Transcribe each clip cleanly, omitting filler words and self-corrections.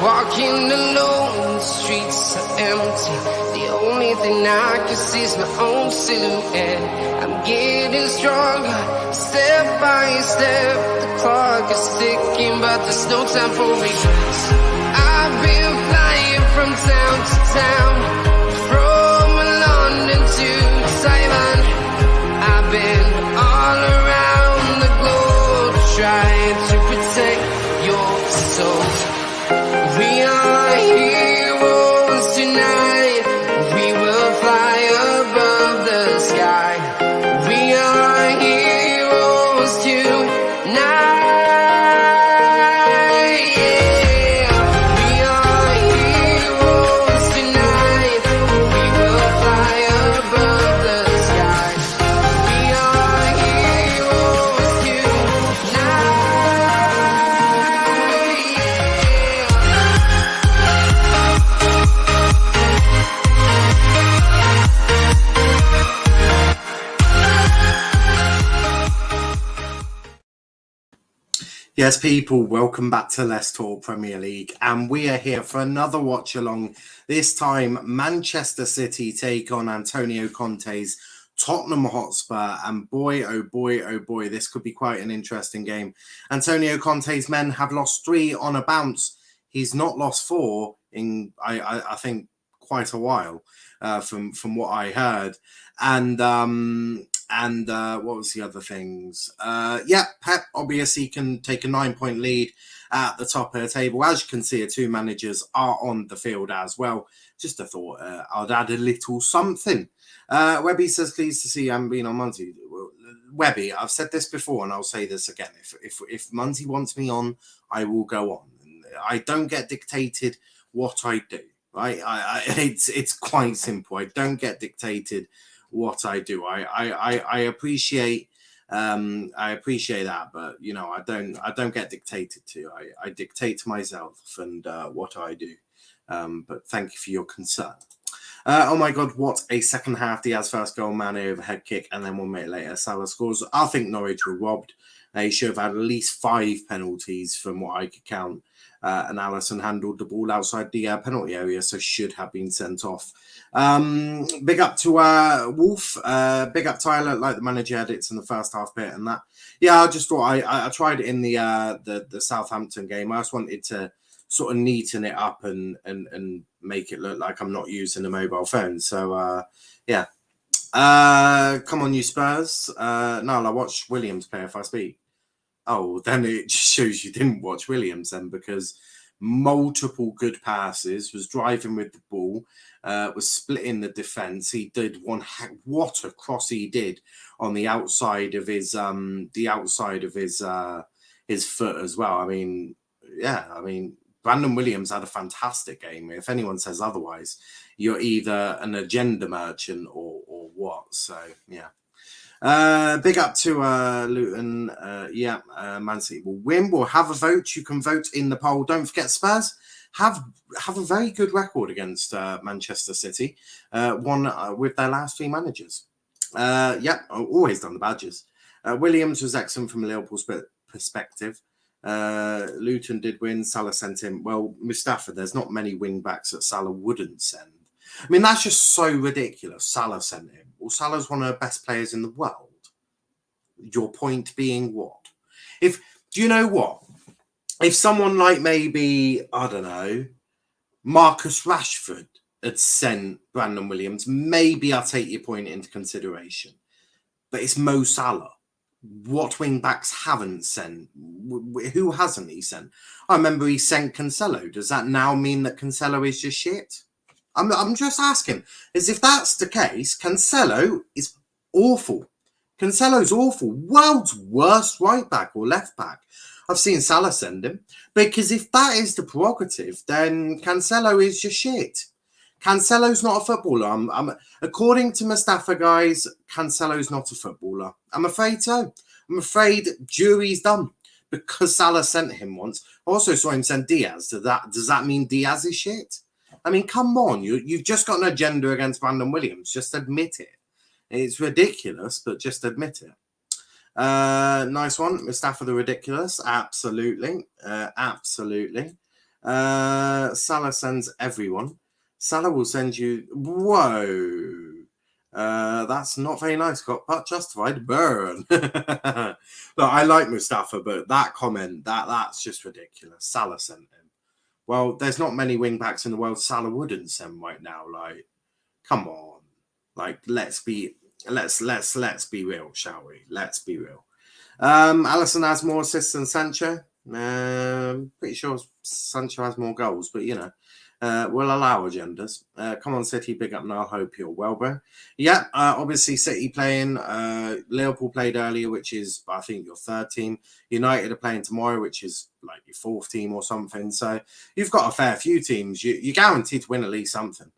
Walking alone, the streets are empty. The only thing I can see is my own silhouette. I'm getting stronger, step by step. The clock is ticking, but there's no time for regrets. I've been flying from town to town, from London to Taiwan. I've been all around the globe trying to protect your soul. We are heroes tonight. We will fly above the sky. We are heroes tonight. Yeah. We are heroes tonight. We will fly above the sky. We are heroes tonight. Yes, people, welcome back to Let's Talk Premier League, and we are here for another watch along. This time, Manchester City take on Antonio Conte's Tottenham Hotspur, and boy, oh boy, oh boy, this could be quite an interesting game. Antonio Conte's men have lost 3 on a bounce. He's not lost 4 in, I think, quite a while, from what I heard. And what was the other things? Pep obviously can take a 9-point lead at the top of the table. As you can see, 2 managers are on the field as well. Just a thought, I'd add a little something. Webby says, pleased to see I'm being on Monty. Webby, I've said this before and I'll say this again. If Monty wants me on, I will go on. I don't get dictated what I do, right? It's quite simple. I don't get dictated what I do. I appreciate that, but you know, I don't get dictated to. I dictate to myself and what I do. But thank you for your concern. Oh my God, what a second half. Diaz first goal, Mane overhead kick, and then 1 minute later Salah scores. I think Norwich were robbed. They should have had at least 5 penalties from what I could count. And Alisson handled the ball outside the penalty area, so should have been sent off. Big up to Wolf. Big up Tyler. Like the manager edits in the first half bit and that. Yeah, I just thought I tried it in the Southampton game. I just wanted to sort of neaten it up and make it look like I'm not using a mobile phone. So yeah. Come on, you Spurs. No, I watched Williams play if I speak. Oh, then it just shows you didn't watch Williams then, because multiple good passes, was driving with the ball, was splitting the defense. He did what a cross he did on the outside of his his foot as well. I mean, Brandon Williams had a fantastic game. If anyone says otherwise, you're either an agenda merchant or what. So yeah. Big up to Luton. Man City will win. We'll have a vote. You can vote in the poll. Don't forget, Spurs have a very good record against Manchester City. Won with their last 3 managers. Always done the badges. Williams was excellent from a Liverpool perspective. Luton did win. Salah sent him. Well, Mustafa, there's not many wing backs that Salah wouldn't send. I mean, that's just so ridiculous. Salah sent him. Well, Salah's one of the best players in the world. Your point being what? Do you know what? If someone like maybe, I don't know, Marcus Rashford had sent Brandon Williams, maybe I'll take your point into consideration. But it's Mo Salah. What wing backs haven't sent? Who hasn't he sent? I remember he sent Cancelo. Does that now mean that Cancelo is just shit? I'm just asking. As if that's the case, Cancelo is awful. Cancelo's awful. World's worst right back or left back. I've seen Salah send him. Because if that is the prerogative, then Cancelo is just shit. Cancelo's not a footballer. According to Mustafa, guys, Cancelo's not a footballer. I'm afraid so. I'm afraid jury's done. Because Salah sent him once. I also saw him send Diaz. Does that mean Diaz is shit? I mean, come on. You've just got an agenda against Brandon Williams. Just admit it. It's ridiculous, but just admit it. Nice one. Mustafa the Ridiculous. Absolutely. Absolutely. Salah sends everyone. Salah will send you. Whoa. That's not very nice, but justified. Burn. Look, I like Mustafa, but that comment, that's just ridiculous. Salah sent him. Well, there's not many wing backs in the world Salah wouldn't send right now. Like, come on. Like, let's be real, shall we? Let's be real. Alisson has more assists than Sancho. Pretty sure Sancho has more goals, but we'll allow agendas. Come on, City, big up now. Hope you're well, bro. Yeah, obviously City playing. Liverpool played earlier, which is I think your third team. United are playing tomorrow, which is like your fourth team or something. So you've got a fair few teams. You're guaranteed to win at least something.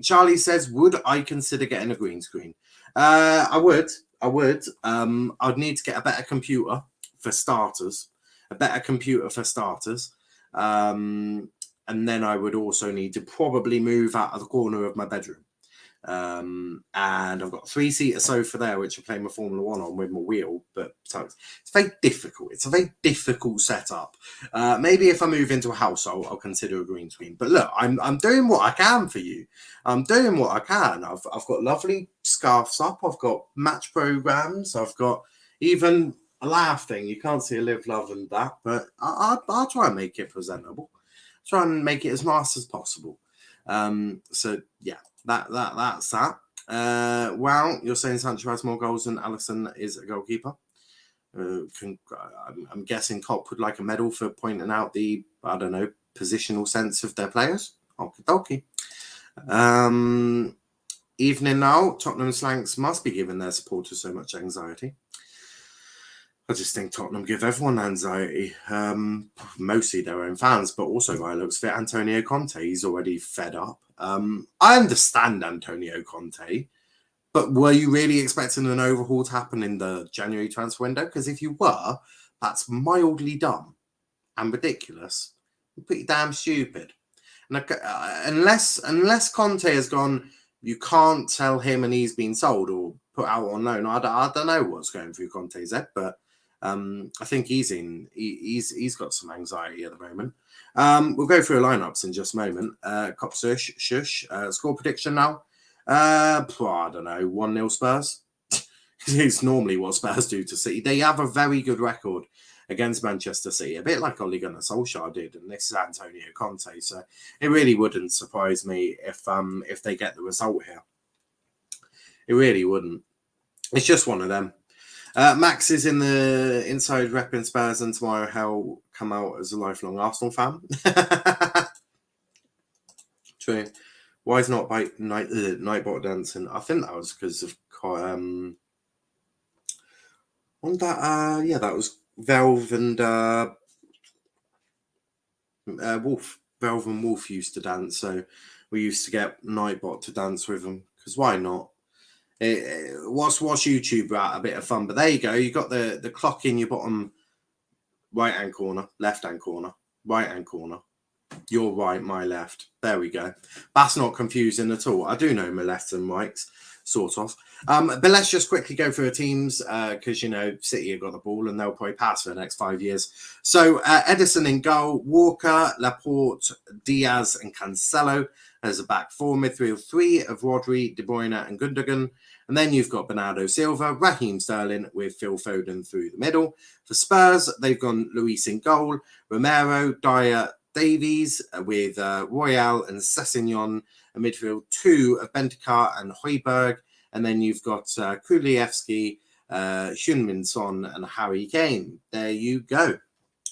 Charlie says, would I consider getting a green screen? I would. I'd need to get a better computer for starters. And then I would also need to probably move out of the corner of my bedroom. And I've got a 3-seater sofa there, which I play my Formula 1 on with my wheel. But so it's very difficult. It's a very difficult setup. Maybe if I move into a house, I'll consider a green screen. But look, I'm doing what I can for you. I'm doing what I can. I've got lovely scarves up. I've got match programs. I've got even a laugh thing. You can't see a live, love, and that. But I'll try and make it presentable. Try and make it as nice as possible. So yeah. That's that. Well, you're saying Sancho has more goals than Alisson is a goalkeeper. I'm guessing Klopp would like a medal for pointing out the, I don't know, positional sense of their players. Okie dokie. Evening now, Tottenham slanks must be giving their supporters so much anxiety. I just think Tottenham give everyone anxiety, mostly their own fans, but also by looks of it, Antonio Conte, he's already fed up. I understand Antonio Conte, but were you really expecting an overhaul to happen in the January transfer window? Because if you were, that's mildly dumb and ridiculous. Pretty damn stupid. And unless Conte has gone, you can't tell him and he's been sold or put out on loan. I don't know what's going through Conte's head, but I think he's got some anxiety at the moment. We'll go through lineups in just a moment. Cop shush. Score prediction now. I don't know. 1-0 Spurs. It's normally what Spurs do to City. They have a very good record against Manchester City, a bit like Ole Gunnar Solskjaer did, and this is Antonio Conte. So it really wouldn't surprise me if they get the result here. It really wouldn't. It's just one of them. Max is in the inside repping Spurs, and tomorrow he'll come out as a lifelong Arsenal fan. True. Why is not by Nightbot dancing? I think that was because of that was Valve and Wolf. Valve and Wolf used to dance, so we used to get Nightbot to dance with them because why not? What's YouTube at? A bit of fun, but there you go. You got the clock in your bottom right hand corner, left hand corner, right hand corner. Your right, my left. There we go. That's not confusing at all. I do know my lefts and rights, sort of. But let's just quickly go through the teams because City have got the ball and they'll probably pass for the next 5 years. So Edison in goal, Walker, Laporte, Diaz, and Cancelo as a back four. Midfield three of Rodri, De Bruyne, and Gundogan. And then you've got Bernardo Silva, Raheem Sterling with Phil Foden through the middle. For Spurs, they've gone Luis in goal, Romero, Dyer, Davies with Royale and Sessegnon, a midfield two of Bentancur and Højbjerg. And then you've got Kulievski, Heung-min Son, and Harry Kane. There you go.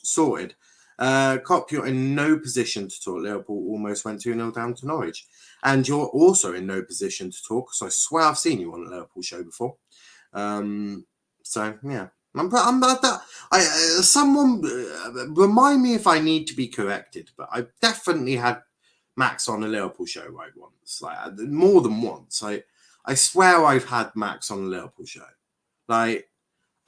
Sorted. Klopp, you're in no position to talk. Liverpool almost went 2-0 down to Norwich. And you're also in no position to talk, because I swear I've seen you on a Liverpool show before. So, yeah. Someone remind me if I need to be corrected, but I've definitely had Max on a Liverpool show right once, like more than once. I swear I've had Max on a Liverpool show. Like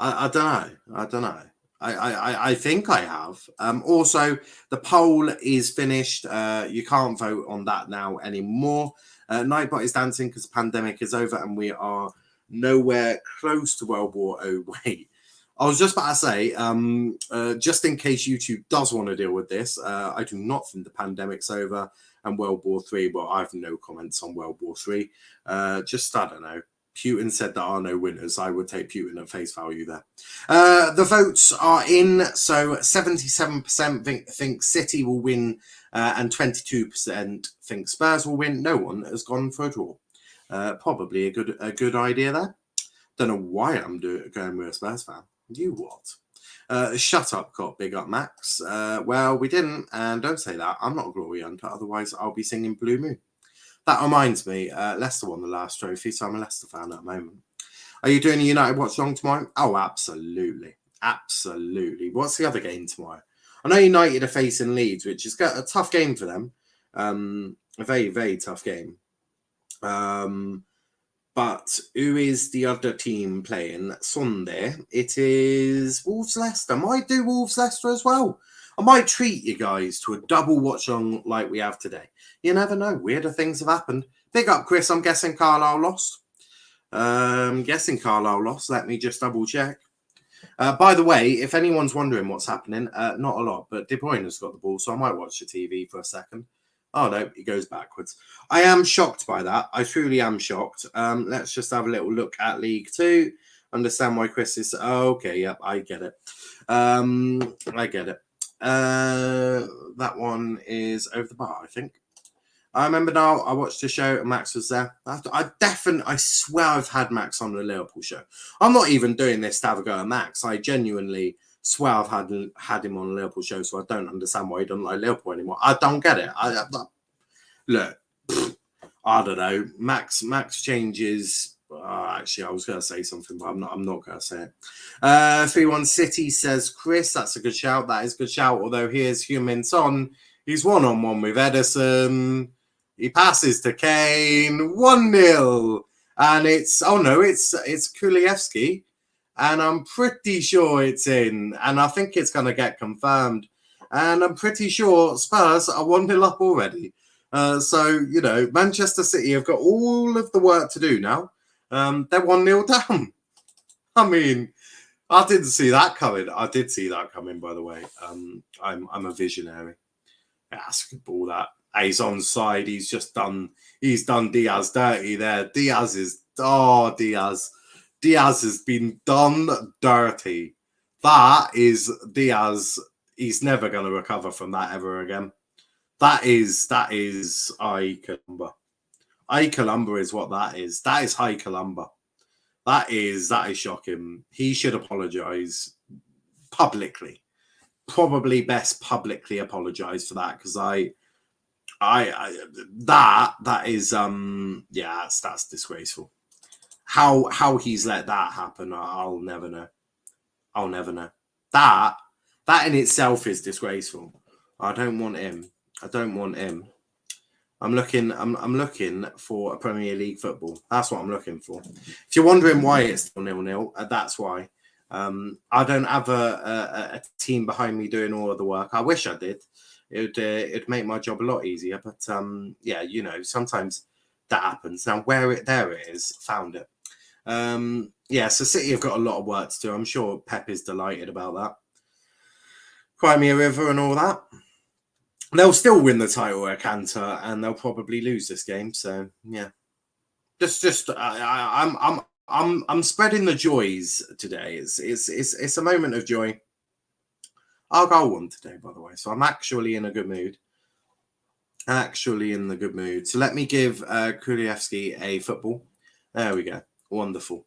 I don't know. I think I have. Also, the poll is finished. You can't vote on that now anymore. Nightbot is dancing because the pandemic is over and we are nowhere close to World War. Oh wait. I was just about to say, just in case YouTube does want to deal with this, I do not think the pandemic's over and World War III. Well, I have no comments on World War III. Just, I don't know. Putin said there are no winners. I would take Putin at face value there. The votes are in. So 77% think City will win and 22% think Spurs will win. No one has gone for a draw. Probably a good idea there. Don't know why I'm going with a Spurs fan. You what? Shut up, Cop. Big up, Max. Well, we didn't, and don't say that. I'm not a glory hunter. Otherwise, I'll be singing Blue Moon. That reminds me, Leicester won the last trophy, so I'm a Leicester fan at the moment. Are you doing a United watch along tomorrow? Oh, absolutely. Absolutely. What's the other game tomorrow? I know United are facing Leeds, which is a tough game for them. A very, very tough game. But who is the other team playing Sunday? It is Wolves Leicester. I might do Wolves Leicester as well. I might treat you guys to a double watch on like we have today. You never know. Weirder things have happened. Big up, Chris. I'm guessing Carlisle lost. Let me just double check. By the way, if anyone's wondering what's happening, not a lot, but De Bruyne has got the ball, so I might watch the TV for a second. Oh, no, he goes backwards. I am shocked by that. I truly am shocked. Let's just have a little look at League Two. Understand why Chris is... Oh, okay, yep, I get it. I get it. That one is over the bar, I think. I remember now, I watched the show and Max was there. I swear I've had Max on the Liverpool show. I'm not even doing this to have a go at Max. I genuinely swear I've had him on a Liverpool show, so I don't understand why he doesn't like Liverpool anymore. I don't get it. Look, I don't know. Max changes. Actually, I was going to say something, but I'm not going to say it. 3-1 City says Chris. That's a good shout. That is a good shout. Although here's Heung-min Son. He's 1-on-1 with Edison. He passes to Kane. 1-0. And it's Kulievski. And I'm pretty sure it's in. And I think it's going to get confirmed. And I'm pretty sure Spurs are 1-0 up already. So, you know, Manchester City have got all of the work to do now. They're 1-0 down. I mean, I didn't see that coming. I did see that coming, by the way. I'm a visionary. Yeah, that's a good ball, that. He's onside. He's done Diaz dirty there. Diaz has been done dirty. That is Diaz. He's never going to recover from that ever again. That is High Columba. High Columba is what that is. That is High Columba. That is shocking. He should apologize publicly. Probably best publicly apologize for that, because that's disgraceful. How he's let that happen, I'll never know. I'll never know. That in itself is disgraceful. I don't want him. I'm looking for a Premier League football. That's what I'm looking for. If you're wondering why it's still 0-0, that's why. I don't have a team behind me doing all of the work. I wish I did. It'd make my job a lot easier. But yeah, you know, sometimes that happens. Now there it is. Found it. Yeah, so City have got a lot of work to do. I'm sure Pep is delighted about that. Crimea River and all that. They'll still win the title at Cantor, and they'll probably lose this game. So yeah, I'm spreading the joys today. It's a moment of joy. I'll go one today, by the way. So I'm actually in a good mood. So let me give Kulievski a football. There we go. Wonderful.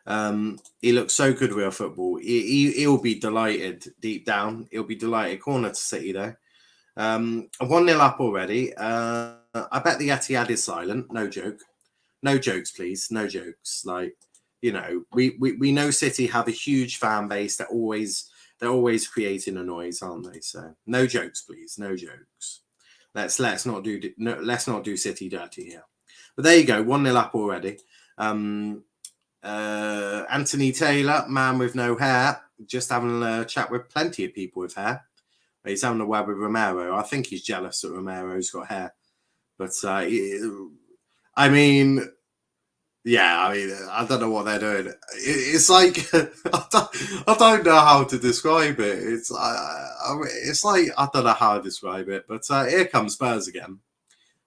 He looks so good with a football. He'll be delighted deep down. He'll be delighted. Corner to City though. 1-0 up already. I bet the Etihad is silent. No joke. No jokes, please. No jokes. Like, you know, we know City have a huge fan base. They're always creating a noise, aren't they? So no jokes, please. No jokes. Let's not do City dirty here. But there you go. 1-0 up already. Anthony Taylor, man with no hair, just having a chat with plenty of people with hair. He's having a word with Romero. I think he's jealous that Romero's got hair. But, I mean, Yeah, I mean, I don't know what they're doing. It's like I don't know how to describe it. It's like I don't know how to describe it. But here comes Spurs again.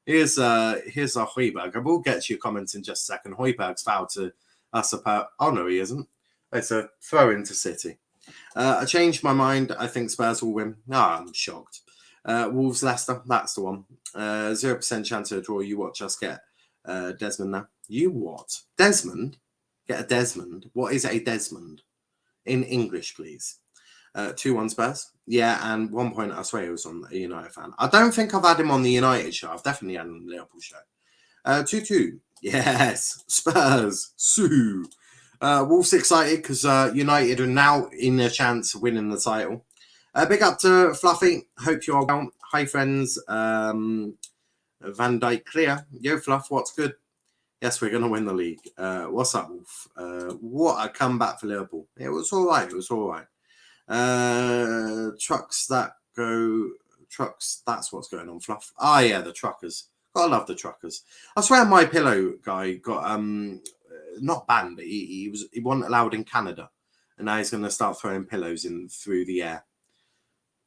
Here's a Højbjerg. I will get to your comments in just a second. Højbjerg's fouled to us about. Oh no, he isn't. It's a throw into City. I changed my mind. I think Spurs will win. No, I'm shocked. Wolves Leicester. That's the one. 0% chance of a draw. You watch us get Desmond now. You what? Desmond? Get a Desmond. What is a Desmond? In English, please. 2-1 Spurs. Yeah, and 1 point, I swear he was on the United fan. I don't think I've had him on the United show. I've definitely had him on the Liverpool show. 2-2. Yes. Spurs. Sue. Wolves excited because United are now in a chance of winning the title. Big up to Fluffy. Hope you're well. Hi, friends. Van Dijk clear. Yo, Fluff, what's good? Yes, we're going to win the league. What's up, Wolf? What a comeback for Liverpool. It was all right. It was all right. Trucks that go... Trucks, that's what's going on, Fluff. Ah, yeah, the truckers. Gotta love the truckers. I swear my pillow guy got... not banned, but he wasn't allowed in Canada. And now he's going to start throwing pillows in through the air.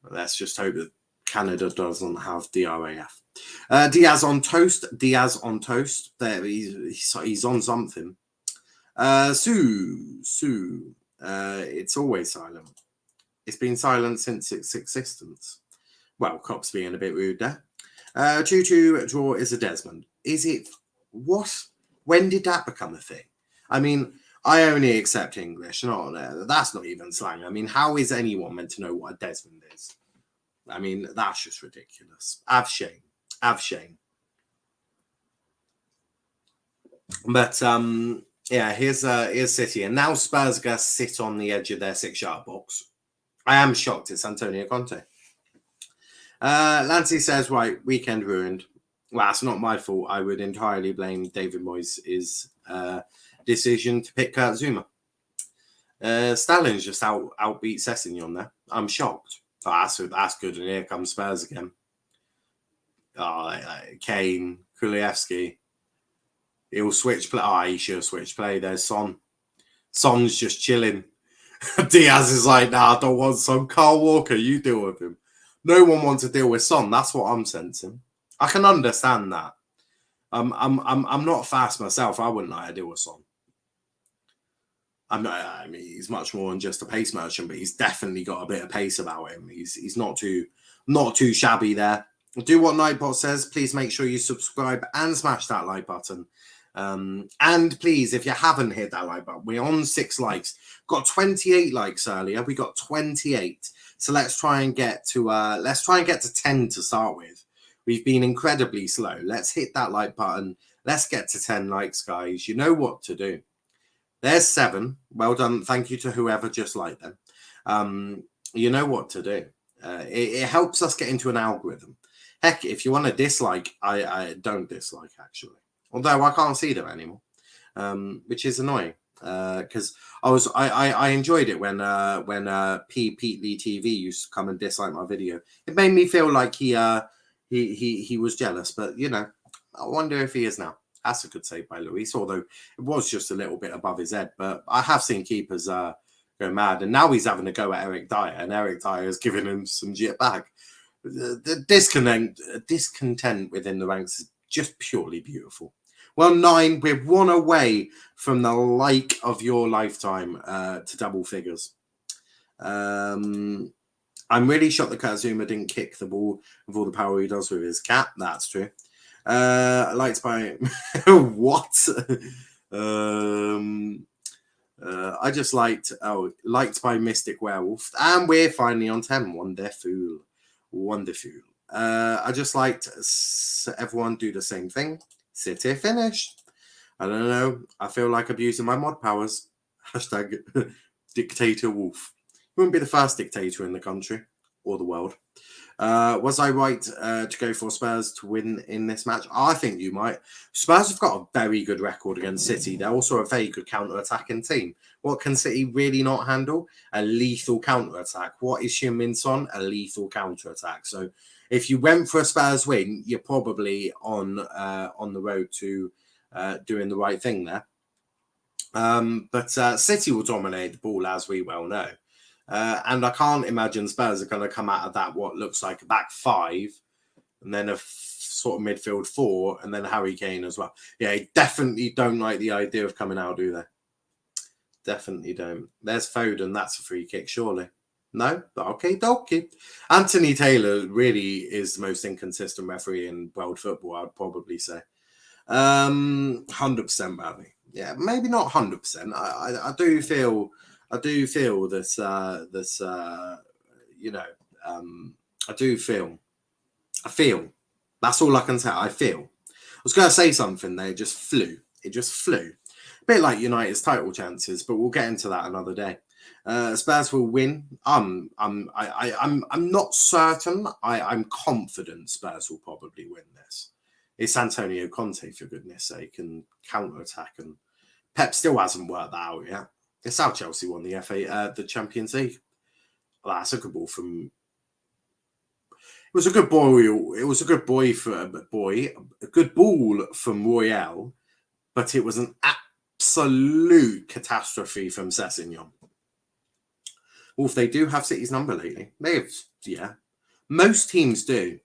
Let's just hope that Canada doesn't have DRAF. Diaz on toast. Diaz on toast. There, he's on something. Sue. It's always silent. It's been silent since its existence. Well, Cop's being a bit rude there. 2-2 draw is a Desmond. Is it? What? When did that become a thing? I mean, I only accept English. That's not even slang. I mean, how is anyone meant to know what a Desmond is? I mean, that's just ridiculous. Have shame. But yeah, here's City, and now Spurs are going to sit on the edge of their 6-yard box. I am shocked it's Antonio Conte. Lancy says, right, weekend ruined. Well, it's not my fault. I would entirely blame David Moyes' decision to pick Kurt Zouma. Stallings just outbeat Sessegnon there. I'm shocked. Oh, that's good. And here comes Spurs again. Kane, Kulievski. He'll switch play. He should have switched play. There's Son. Son's just chilling. Diaz is like, nah, I don't want Son. Carl Walker, you deal with him. No one wants to deal with Son. That's what I'm sensing. I can understand that. I'm not fast myself. I wouldn't like to deal with Son. I mean, he's much more than just a pace merchant, but he's definitely got a bit of pace about him. He's not too shabby there. Do what Nightbot says. Please make sure you subscribe and smash that like button. And please, if you haven't hit that like button, we're on 6 likes. Got 28 likes earlier. We got 28. So let's try and get to 10 to start with. We've been incredibly slow. Let's hit that like button. Let's get to 10 likes, guys. You know what to do. There's 7. Well done. Thank you to whoever just liked them. You know what to do. It helps us get into an algorithm. Heck, if you want to dislike, I don't dislike, actually. Although I can't see them anymore, which is annoying. Because I enjoyed it when Pete Lee TV used to come and dislike my video. It made me feel like he was jealous. But, you know, I wonder if he is now. That's a good save by Luis, although it was just a little bit above his head. But I have seen keepers go mad. And now he's having a go at Eric Dyer. And Eric Dyer has given him some jit back. The discontent within the ranks is just purely beautiful. Well, 9, we're 1 away from the like of your lifetime to double figures. I'm really shocked that Kazuma didn't kick the ball with all the power he does with his cat. That's true. Liked by what? I just liked by Mystic Werewolf, and we're finally on 10. Wonderful. I just liked everyone do the same thing. City finished. I don't know. I feel like abusing my mod powers. Hashtag Dictator Wolf. You wouldn't be the first dictator in the country or the world. Was I right to go for Spurs to win in this match? I think you might. Spurs have got a very good record against City. They're also a very good counter-attacking team. What can City really not handle? A lethal counter-attack. What is Heung-min Son? A lethal counter-attack. So if you went for a Spurs win, you're probably on the road to doing the right thing there. But City will dominate the ball, as we well know. And I can't imagine Spurs are going to come out of that, what looks like a back five, and then a sort of midfield four, and then Harry Kane as well. Yeah, definitely don't like the idea of coming out, do they? Definitely don't. There's Foden. That's a free kick, surely. No? Okay, dokie. Anthony Taylor really is the most inconsistent referee in world football, I'd probably say. 100% badly. Yeah, maybe not 100%. I do feel that you know, I feel that's all I can say. I was going to say something there, it just flew. A bit like United's title chances, but we'll get into that another day. Spurs will win. I'm not certain. I'm confident Spurs will probably win this. It's Antonio Conte, for goodness sake, and counter-attack, and Pep still hasn't worked that out yet. It's how Chelsea won the the Champions League. Well, that's a good ball from. It was a good ball. It was a good a good ball from Royale, but it was an absolute catastrophe from Sessegnon. Wolf, they do have City's number lately. Yeah. Most teams do.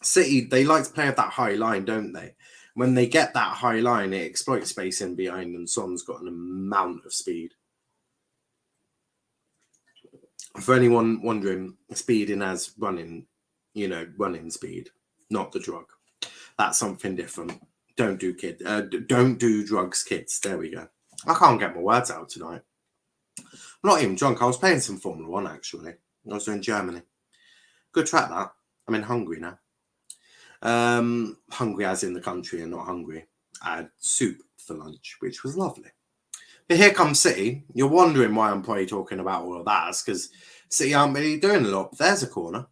City, they like to play at that high line, don't they? When they get that high line, it exploits space in behind, and Son's got an amount of speed. For anyone wondering, speeding as running speed, not the drug. That's something different. Don't do drugs, kids. There we go. I can't get my words out tonight. I'm not even drunk. I was playing some Formula 1, actually. I was in Germany. Good track, that. I'm in Hungary now. Hungry as in the country and not hungry. I had soup for lunch, which was lovely. But here comes City. You're wondering why I'm probably talking about all of that. It's because City aren't really doing a lot. But there's a corner.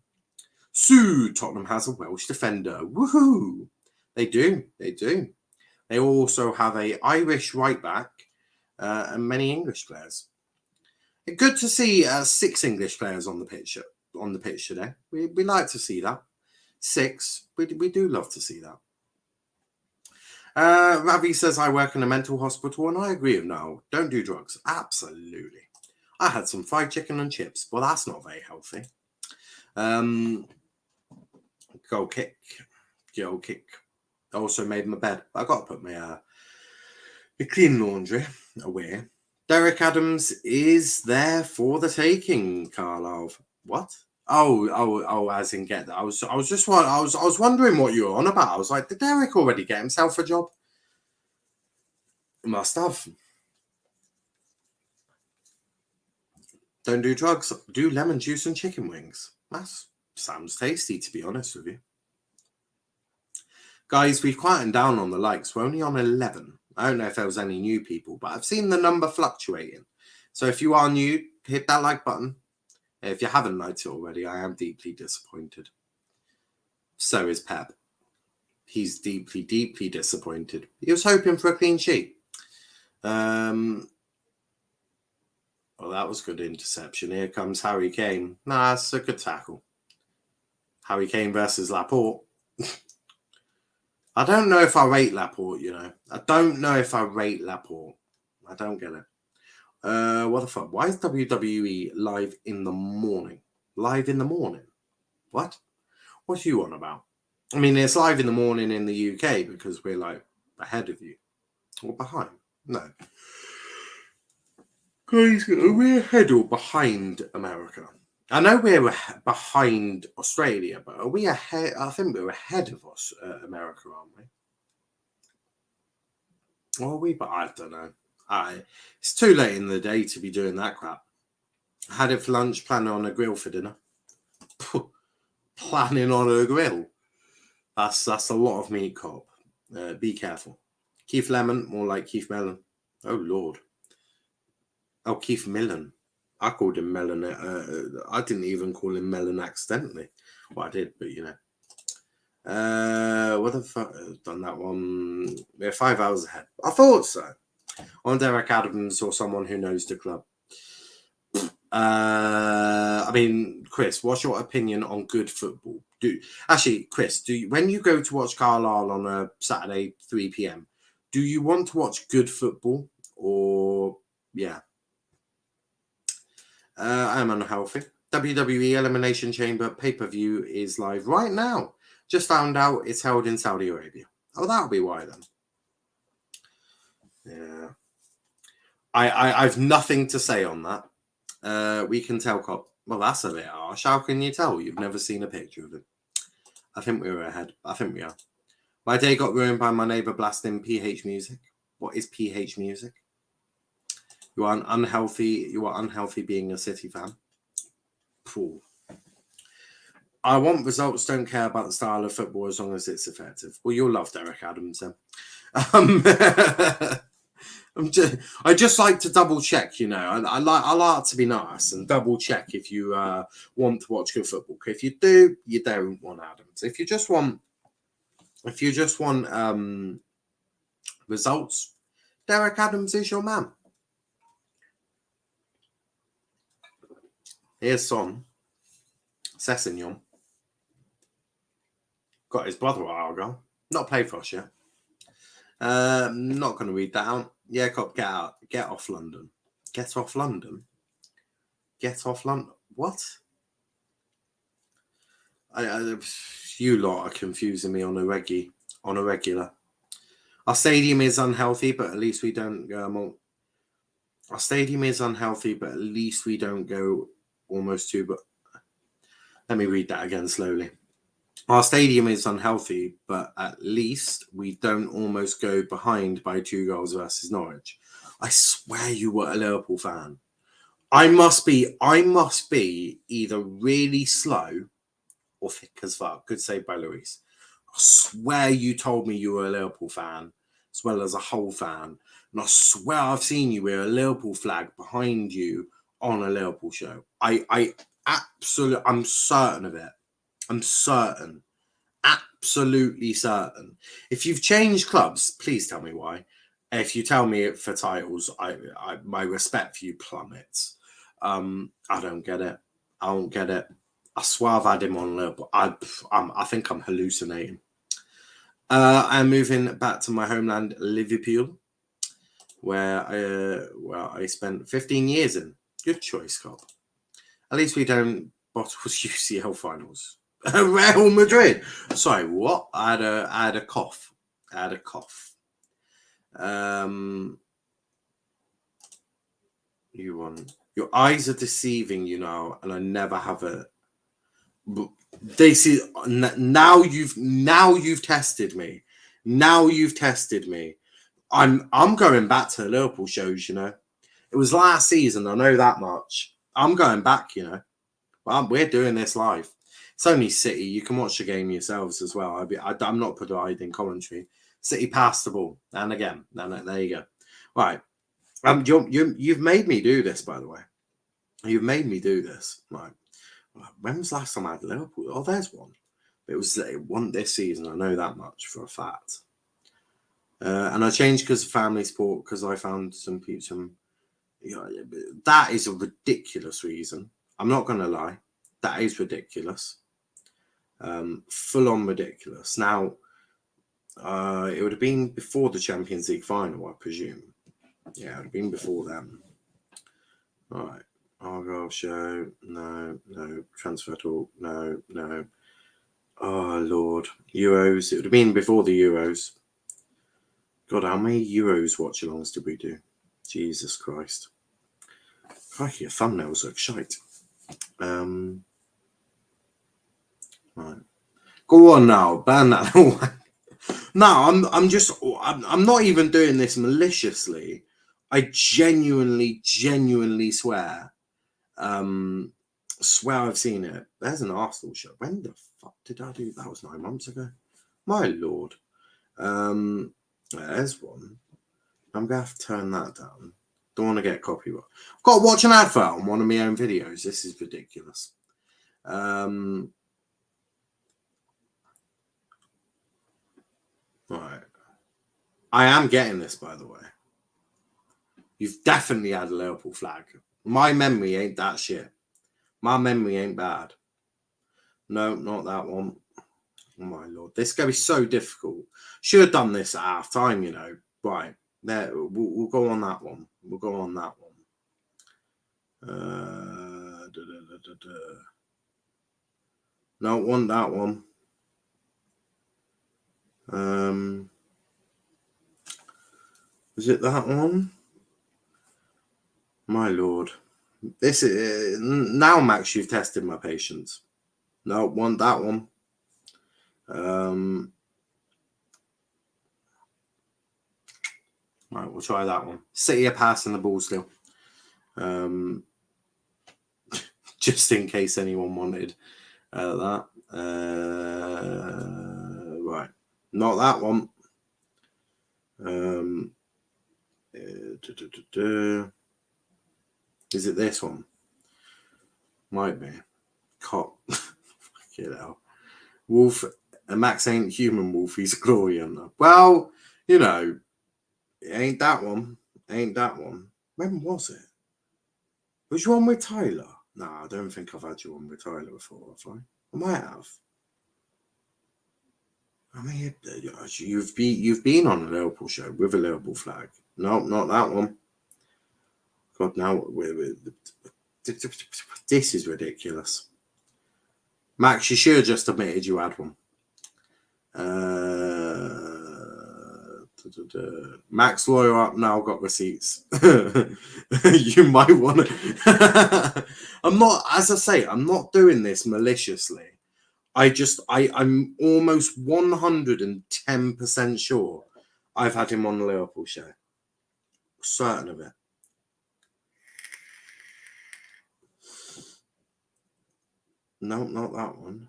Tottenham has a Welsh defender. Woohoo! They do. They also have a Irish right back and many English players. Good to see 6 English players on the pitch today. We like to see that. 6. We do love to see that. Ravi says, I work in a mental hospital, and I agree with Noel. Don't do drugs. Absolutely. I had some fried chicken and chips. Well, that's not very healthy. Goal kick. I also made my bed. I got to put my clean laundry away. Derek Adams is there for the taking, Carlisle. What? Oh, as in get that. I was wondering what you were on about. I was like, did Derek already get himself a job? Must have. Don't do drugs. Do lemon juice and chicken wings. That sounds tasty, to be honest with you. Guys, we've quietened down on the likes. We're only on 11. I don't know if there was any new people, but I've seen the number fluctuating. So if you are new, hit that like button. If you haven't liked it already, I am deeply disappointed. So is Pep. He's deeply, deeply disappointed. He was hoping for a clean sheet. Well, that was good interception. Here comes Harry Kane. Nah, that's a good tackle. Harry Kane versus Laporte. I don't know if I rate Laporte, I don't know if I rate Laporte. I don't get it. What the fuck? Why is WWE live in the morning? Live in the morning? What? What are you on about? I mean, it's live in the morning in the UK because we're like ahead of you. Or behind? No. Guys, are we ahead or behind America? I know we're behind Australia, but are we ahead? I think we're ahead of us, America, aren't we? Or are we? But I don't know. It's too late in the day to be doing that crap. I had it for lunch, planning on a grill for dinner. Planning on a grill. That's a lot of meat, cop. Be careful. Keith Lemon, more like Keith Mellon. Oh, Lord. Oh, Keith Millen. I called him Melon. I didn't even call him Melon accidentally. Well, I did, but what the fuck? Done that one. We're 5 hours ahead. I thought so. On Derek Adams or someone who knows the club. I mean, Chris, what's your opinion on good football? Chris, when you go to watch Carlisle on a Saturday 3 p.m, do you want to watch good football or yeah. I am unhealthy. WWE Elimination Chamber pay-per-view is live right now. Just found out it's held in Saudi Arabia. Oh, that'll be why then. Yeah. I've nothing to say on that. We can tell Cop. Well, that's a bit harsh. How can you tell? You've never seen a picture of him. I think we were ahead. I think we are. My day got ruined by my neighbour blasting PH music. What is PH music? You are unhealthy. You are unhealthy being a City fan. Cool. I want results. Don't care about the style of football as long as it's effective. Well, you'll love Derek Adams then. I just like to double check, you know. I like to be nice and double check if you want to watch good football. If you do, you don't want Adams. If you just want results, Derek Adams is your man. Here's Son Sessegnon. Got his brother a while ago. Not played for us yet. Not going to read that out. Yeah, Cop, get out. Get off London. Get off London? Get off London? What? You lot are confusing me on a regular. Our stadium is unhealthy, but at least we don't go. Our stadium is unhealthy, but at least we don't go almost two. But let me read that again slowly. Our stadium is unhealthy, but at least we don't almost go behind by 2 goals versus Norwich. I swear you were a Liverpool fan. I must be either really slow or thick as fuck. Good save by Luis. I swear you told me you were a Liverpool fan as well as a Hull fan. And I swear I've seen you with a Liverpool flag behind you on a Liverpool show. I'm certain of it. I'm certain. Absolutely certain. If you've changed clubs, please tell me why. If you tell me it for titles, my respect for you plummets. I don't get it. I don't get it. I swear I've had him on Liverpool. I think I'm hallucinating. I'm moving back to my homeland, Liverpool, where I spent 15 years in. Good choice, Cop. At least we don't bottle UCL finals. Real Madrid. Sorry, what? I had a cough. You want your eyes are deceiving you now, and I never have a. They see now. You've tested me. Now you've tested me. I'm going back to the Liverpool shows. You know, it was last season. I know that much. I'm going back. You know, we're doing this live. It's only City. You can watch the game yourselves as well. I'm not providing commentary. City passed the ball, and again, and there you go. Right. You've made me do this, by the way. You've made me do this. Right. When was the last time I had Liverpool? Oh, there's one. It wasn't this season. I know that much for a fact. And I changed because of family sport, because I found some people. That is a ridiculous reason. I'm not going to lie. That is ridiculous. Full on ridiculous. Now, it would have been before the Champions League final, I presume. Yeah, it would have been before then. All right. Argyle show. No. Transfer talk. No. Oh, Lord. Euros. It would have been before the Euros. God, how many Euros watch-alongs did we do? Jesus Christ. Crikey, your thumbnails look shite. Right. Go on now. Ban that. No, I'm not even doing this maliciously. I genuinely swear I've seen it. There's an Arsenal show. When the fuck did I do that? Was 9 months ago. My Lord. There's one. I'm gonna have to turn that down. Don't want to get copyright. I've got to watch an advert on one of my own videos. This is ridiculous. Right. I am getting this, by the way. You've definitely had a Liverpool flag. My memory ain't that shit. My memory ain't bad. No, not that one. Oh my Lord. This is going to be so difficult. Should have done this at half time, you know. Right. There, we'll go on that one. We'll go on that one. Don't want that one. Is it that one? My lord. This is now, Max, you've tested my patience. No, want that one. Right, we'll try that one. City are passing the ball still. Just in case anyone wanted that. Right, not that one. Is it this one? Might be. Cop. Fucking hell. Wolf. Max ain't human wolf. He's a glory hunter. Well, you know, it ain't that one. Ain't that one. When was it? Was you on with Tyler? No, I don't think I've had you on with Tyler before, have I? I might have. I mean, you've been on a Liverpool show with a Liverpool flag. No, not that one. God, now this is ridiculous. Max, you should have just admitted you had one. Max, lawyer up now. Got receipts. You might want to. I'm not, as I say, I'm not doing this maliciously. I'm almost 110% sure I've had him on the Liverpool show. Certain of it. No, not that one.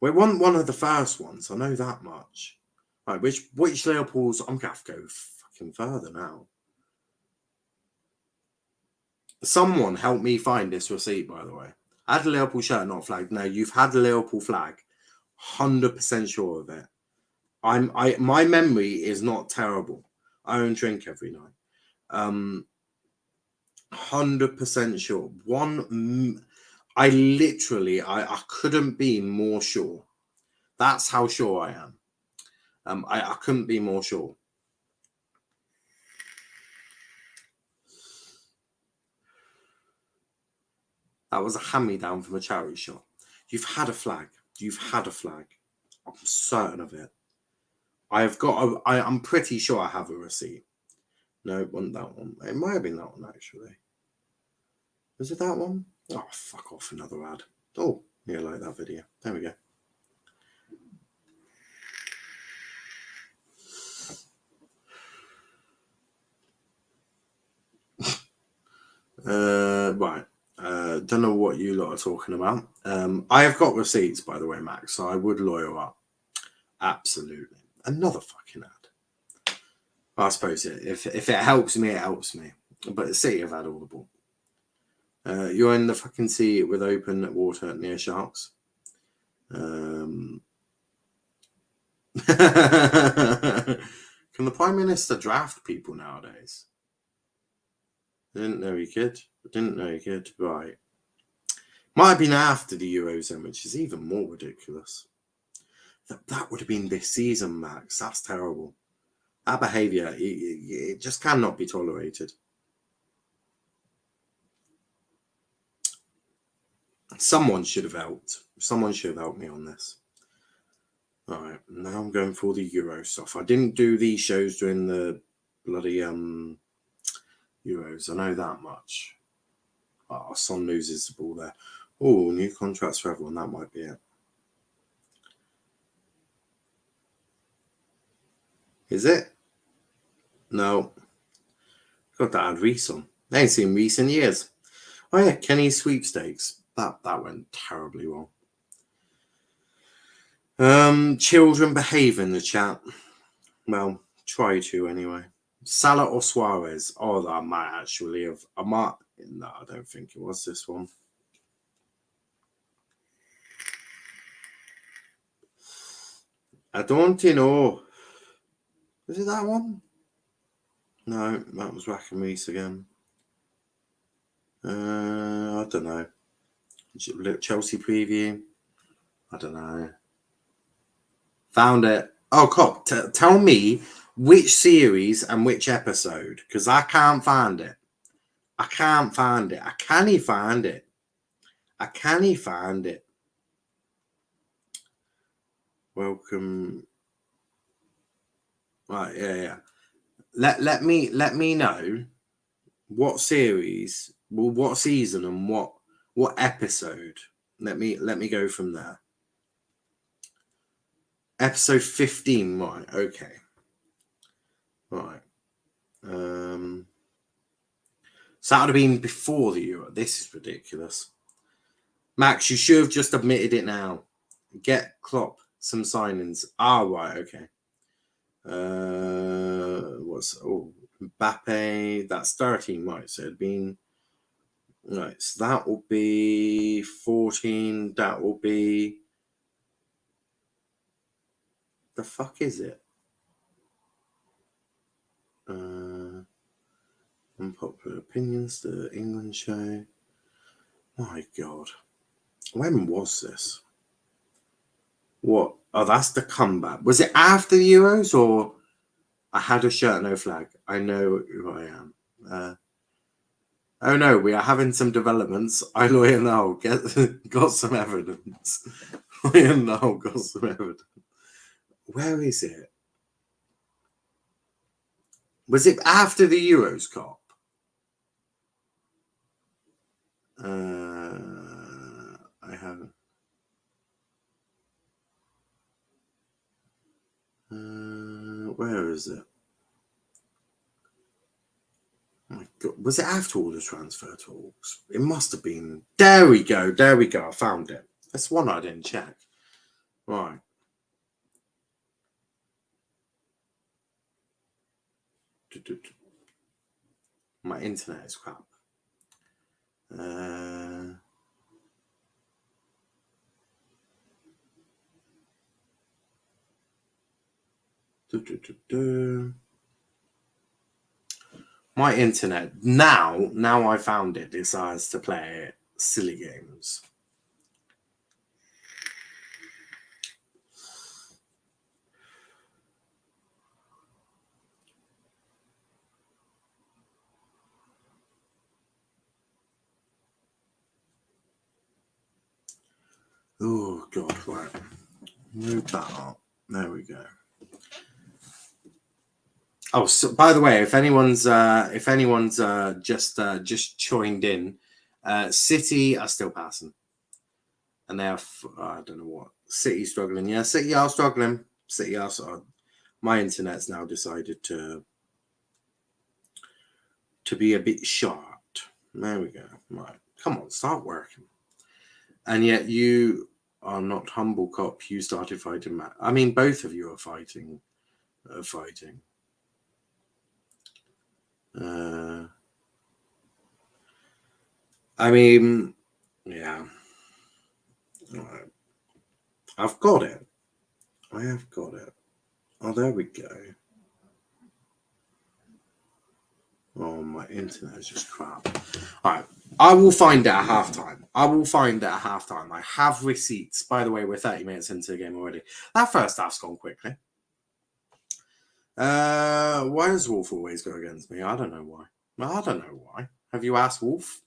We want one of the first ones. I know that much. Right, which Liverpool's? I'm gonna have to go fucking further now. Someone help me find this receipt, by the way. I had a Liverpool shirt, not flag. No, you've had a Liverpool flag. 100% sure of it. My memory is not terrible. I don't drink every night. 100% sure. I couldn't be more sure. That's how sure I am. I couldn't be more sure. That was a hand-me-down from a charity shop. You've had a flag. You've had a flag. I'm certain of it. I'm pretty sure I have a receipt. No, it wasn't that one. It might have been that one, actually. Was it that one? Oh, fuck off, another ad. Oh, yeah, like that video. There we go. Right. Don't know what you lot are talking about. I have got receipts, by the way, Max, so I would lawyer up. Absolutely. Another fucking ad. I suppose if it helps me, it helps me. But see, I've had all the ball. You're in the fucking sea with open water near sharks. Can the Prime Minister draft people nowadays? I didn't know he could. Right. Might have been after the Eurozone, which is even more ridiculous. That would have been this season, Max. That's terrible. That behaviour, it just cannot be tolerated. Someone should have helped. Someone should have helped me on this. All right, now I'm going for the Euro stuff. I didn't do these shows during the bloody Euros. I know that much. Oh, Son loses the ball there. Oh, new contracts for everyone. That might be it. Is it? No. Got that had Reese on. I ain't seen Reese in years. Oh yeah, Kenny's sweepstakes. That went terribly wrong. Children behave in the chat. Well, try to anyway. Salah or Suarez? Oh, that might actually have. No, I don't think it was this one. I don't know. Is it that one? No, that was Rack and Reese again. I don't know. Chelsea preview. I don't know. Found it. Oh, Cop, tell me which series and which episode, because I can't find it. I can't find it. I can't find it. I can't find it. Welcome. Right, yeah. Let me know what series, well, what season and what episode. Let me go from there. Episode 15, right? Okay. Right. So that would have been before the Euro. This is ridiculous. Max, you should have just admitted it now. Get Klopp some signings. Right, okay. Mbappe, that's 13, right? So it'd been right, so that will be 14, that will be the fuck is it? Unpopular opinions, the England show. My god. When was this? What? Oh, that's the comeback. Was it after the Euros or I had a shirt, no flag? I know who I am. Oh no, we are having some developments. I lawyer now got some evidence. Lawyer now got some evidence. Where is it? Was it after the Euros Cop? I haven't. Where is it? Oh my God, was it after all the transfer talks? It must have been. There we go. I found it. That's one I didn't check. Right. My internet is crap. My internet now I found it decides to play silly games. Oh god, right. Move that up. There we go. Oh, so by the way, if anyone's just joined in, City are still passing, and they have I don't know what City struggling. Yeah, City are struggling. City are. My internet's now decided to be a bit short. There we go. Right, come on, start working. And yet you are not humble cop. You started fighting Matt. I mean, both of you are fighting. I mean, yeah. Right. I've got it. I have got it. Oh, there we go. Oh, my internet is just crap. All right. I will find it at halftime. I have receipts. By the way, we're 30 minutes into the game already. That first half's gone quickly. Why does Wolf always go against me? I don't know why. Have you asked Wolf?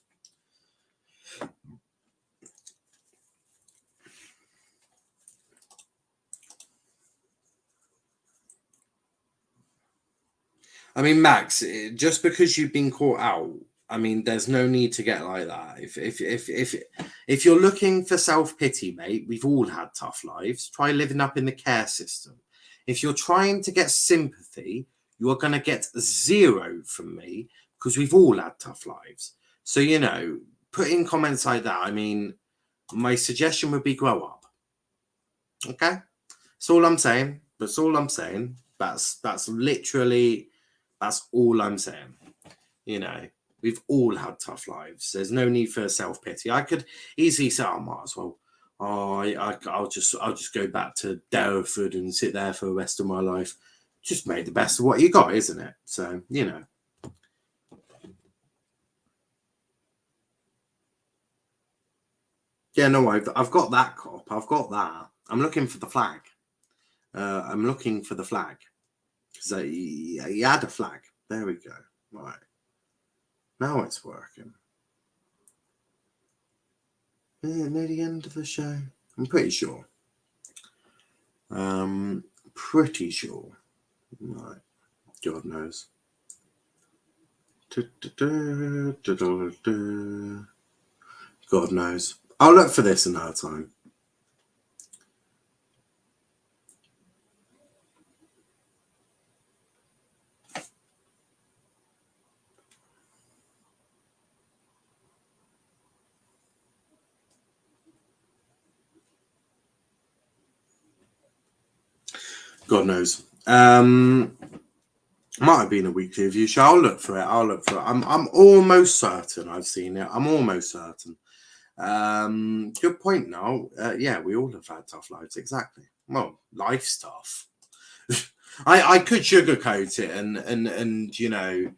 I mean, Max, just because you've been caught out, I mean, there's no need to get like that. If you're looking for self-pity, mate, we've all had tough lives. Try living up in the care system. If you're trying to get sympathy, you are going to get 0 from me because we've all had tough lives. So, put in comments like that. I mean, my suggestion would be grow up. Okay? That's all I'm saying. That's literally... That's all I'm saying. We've all had tough lives. There's no need for self-pity. I could easily say, I might as well. I'll just go back to Derriford and sit there for the rest of my life. Just make the best of what you got, isn't it? So, Yeah, no, I've got that cop. I've got that. I'm looking for the flag. because he had a flag. There we go. Right. Now it's working. Near the end of the show. I'm pretty sure. Pretty sure. Right. God knows. God knows. I'll look for this another time. God knows. Might have been a weekly review show. I'll look for it. I'm almost certain I've seen it. I'm almost certain. Good point. Now, yeah, we all have had tough lives. Exactly. Well, life stuff. I could sugarcoat it and you know,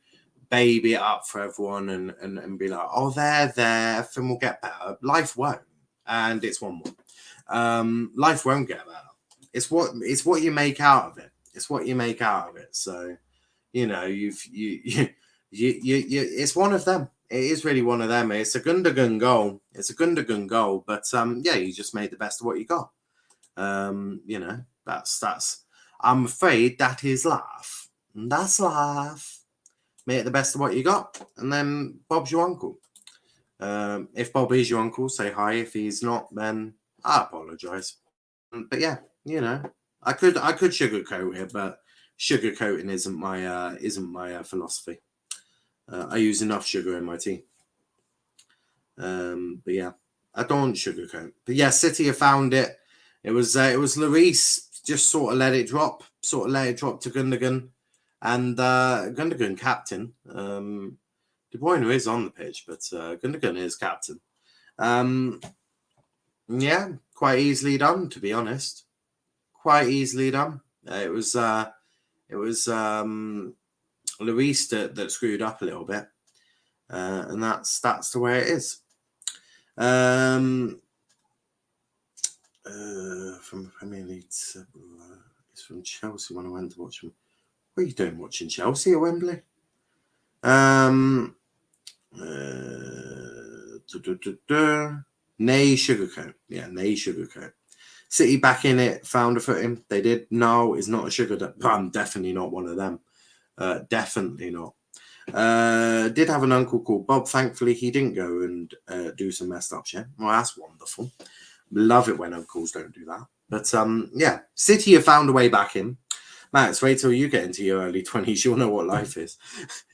baby it up for everyone and be like, oh, there, everything will get better. Life won't, and it's one more. Life won't get better. It's what you make out of it. It's what you make out of it. So, you know, you it's one of them. It is really one of them. It's a Gundogan goal. It's a Gundogan goal, but yeah, you just made the best of what you got. You know, that's. I'm afraid that is life. That's life. Make the best of what you got, and then Bob's your uncle. If Bob is your uncle, say hi. If he's not, then I apologise. But yeah, you know, I could sugarcoat it, but sugarcoating isn't my philosophy. I use enough sugar in my tea. But yeah, I don't sugarcoat. But yeah, City have found it. It was Lloris just sort of let it drop to Gundogan, and Gundogan captain. De Bruyne is on the pitch, but Gundogan is captain. Yeah, quite easily done, to be honest. Quite easily done. It was Lloris that screwed up a little bit, and that's the way it is. From Premier League, it's from Chelsea when I went to watch them. What are you doing watching Chelsea at Wembley? Nay sugarcoat. Yeah, nay sugarcoat. City back in it, found a footing. They did. No, it's not a sugar. I'm definitely not one of them. Definitely not. Did have an uncle called Bob. Thankfully, he didn't go and do some messed up shit. Well, that's wonderful. Love it when uncles don't do that. But yeah, City have found a way back in. Max, wait till you get into your early 20s. You'll know what life is.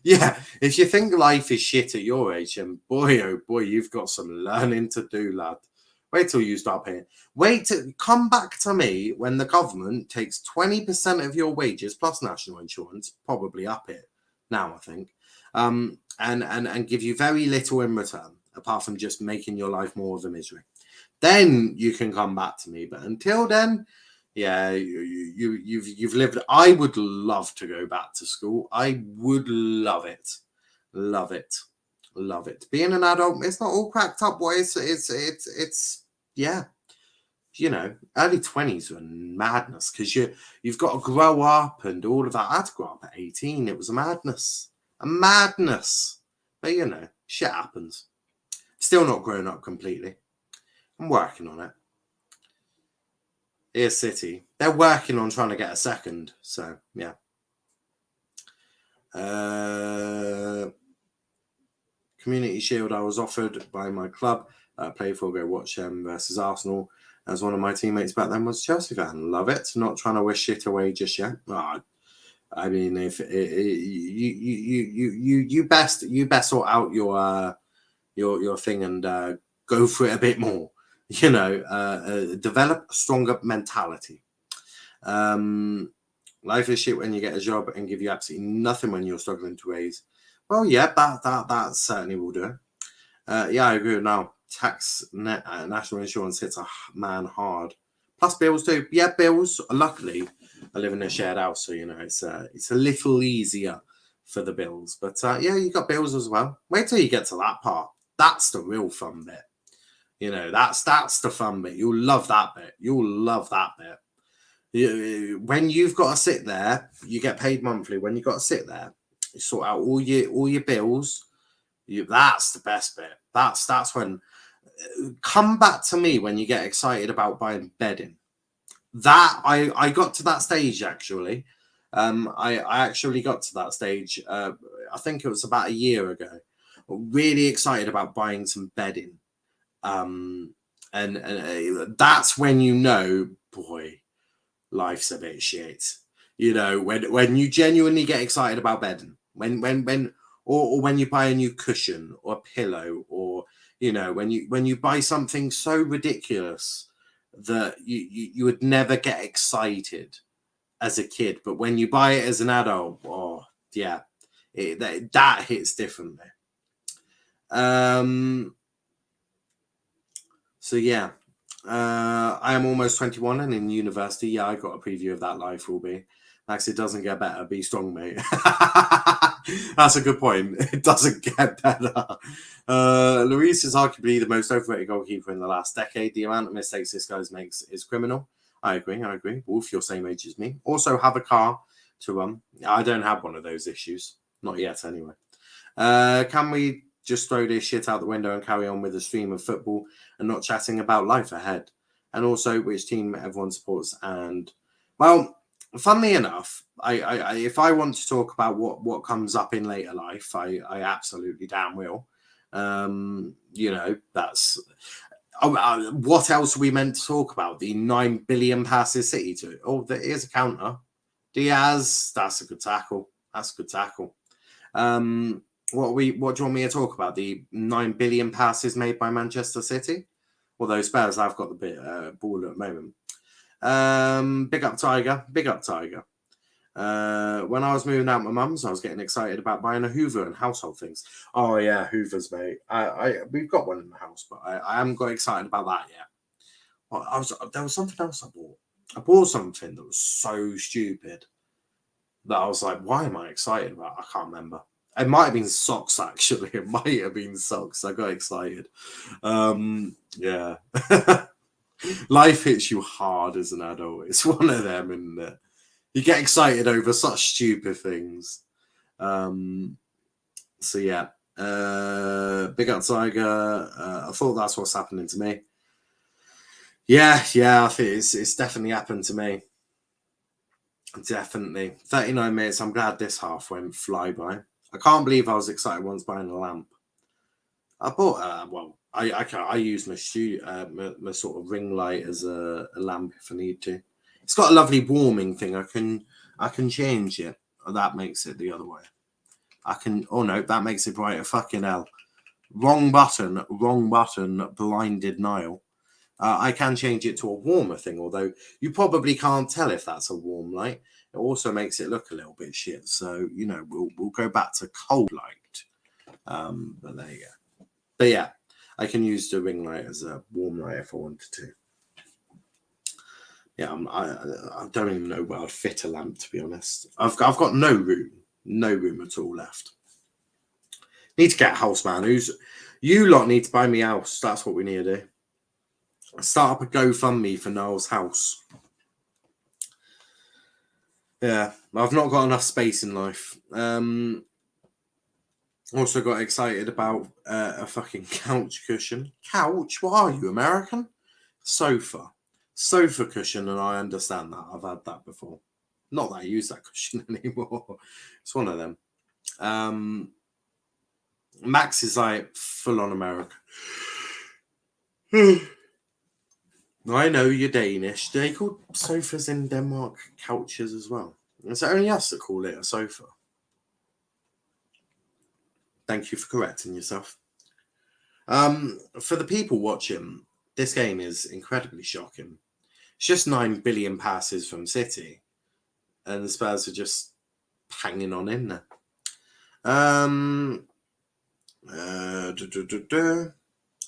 Yeah, if you think life is shit at your age, and boy, oh boy, you've got some learning to do, lad. Wait till you start paying. Wait to come back to me when the government takes 20% of your wages plus national insurance, probably up it now, I think, and give you very little in return, apart from just making your life more of a misery. Then you can come back to me. But until then, yeah, you've lived. I would love to go back to school. I would love it. Love it. Love it. Being an adult, it's not all cracked up. What it's yeah. You know, early 20s were madness because you've got to grow up and all of that. I had to grow up at 18. It was a madness. A madness. But you know, shit happens. Still not grown up completely. I'm working on it. Here's City. They're working on trying to get a second. So, yeah. Community Shield I was offered by my club. Played for go watch them versus Arsenal. As one of my teammates back then was a Chelsea fan. Love it. Not trying to wish shit away just yet. Oh, I mean, if you best sort out your thing and go for it a bit more. You know, develop a stronger mentality. Life is shit when you get a job and give you absolutely nothing when you're struggling to raise. Well, yeah, that certainly will do. Yeah, I agree now. Tax, national insurance hits a man hard. Plus bills too. Yeah, bills. Luckily, I live in a shared house, so you know it's a little easier for the bills. But yeah, you got bills as well. Wait till you get to that part. That's the real fun bit. You know, that's the fun bit. You'll love that bit. You'll love that bit. When you've got to sit there, you get paid monthly. When you got to sit there, you sort out all your bills. That's the best bit. That's when come back to me when you get excited about buying bedding. That I got to that stage actually. I actually got to that stage. I think it was about a year ago. Really excited about buying some bedding. And that's when you know, boy, life's a bit shit. You know, when you genuinely get excited about bedding, or when you buy a new cushion or a pillow, or you know, when you buy something so ridiculous that you would never get excited as a kid, but when you buy it as an adult, oh yeah, that hits differently. So yeah, I am almost 21 and in university. Yeah, I got a preview of that life will be. Max, it doesn't get better. Be strong, mate. That's a good point. It doesn't get better. Luis is arguably the most overrated goalkeeper in the last decade. The amount of mistakes this guy makes is criminal. I agree. Wolf, you're same age as me. Also have a car to run. I don't have one of those issues. Not yet, anyway. Can we just throw this shit out the window and carry on with the stream of football and not chatting about life ahead? And also which team everyone supports. And, well, funnily enough, I if I want to talk about what comes up in later life, I absolutely damn will. You know, that's... what else are we meant to talk about? The 9 billion passes City to. Oh, there is a counter. Diaz, that's a good tackle. That's a good tackle. What do you want me to talk about? The 9 billion passes made by Manchester City? Although Spurs have got the ball at the moment. Big up Tiger. Big up Tiger. When I was moving out my mum's, I was getting excited about buying a Hoover and household things. Oh yeah, Hoovers, mate. We've got one in the house, but I haven't got excited about that yet. Well, there was something else I bought. I bought something that was so stupid that I was like, why am I excited about? I can't remember. It might have been socks, actually. It might have been socks. I got excited. Yeah. Life hits you hard as an adult. It's one of them, isn't it? You get excited over such stupid things. So yeah. Big up Tiger. I thought that's what's happening to me. Yeah, I think it's definitely happened to me. Definitely. 39 minutes. I'm glad this half went fly by. I can't believe I was excited once buying a lamp. I bought, I use my my sort of ring light as a lamp if I need to. It's got a lovely warming thing. I can change it. That makes it the other way. Oh no, that makes it brighter. Fucking hell. Wrong button, blinded Nile. I can change it to a warmer thing, although you probably can't tell if that's a warm light. It also makes it look a little bit shit. So, you know, we'll go back to cold light. But there you go. But yeah, I can use the ring light as a warm light if I wanted to. Yeah, I don't even know where I'd fit a lamp, to be honest. I've got no room at all left. Need to get a house, man. You lot need to buy me a house. That's what we need to do. Start up a GoFundMe for Niall's house. Yeah, I've not got enough space in life. Also got excited about a fucking couch cushion. Couch? What are you, American? Sofa cushion, and I understand that. I've had that before. Not that I use that cushion anymore. It's one of them. Max is like full on American. I know you're Danish. Do they call sofas in Denmark couches as well? Is it only us that call it a sofa? Thank you for correcting yourself. For the people watching, this game is incredibly shocking. It's just 9 billion passes from City, and the Spurs are just hanging on in there.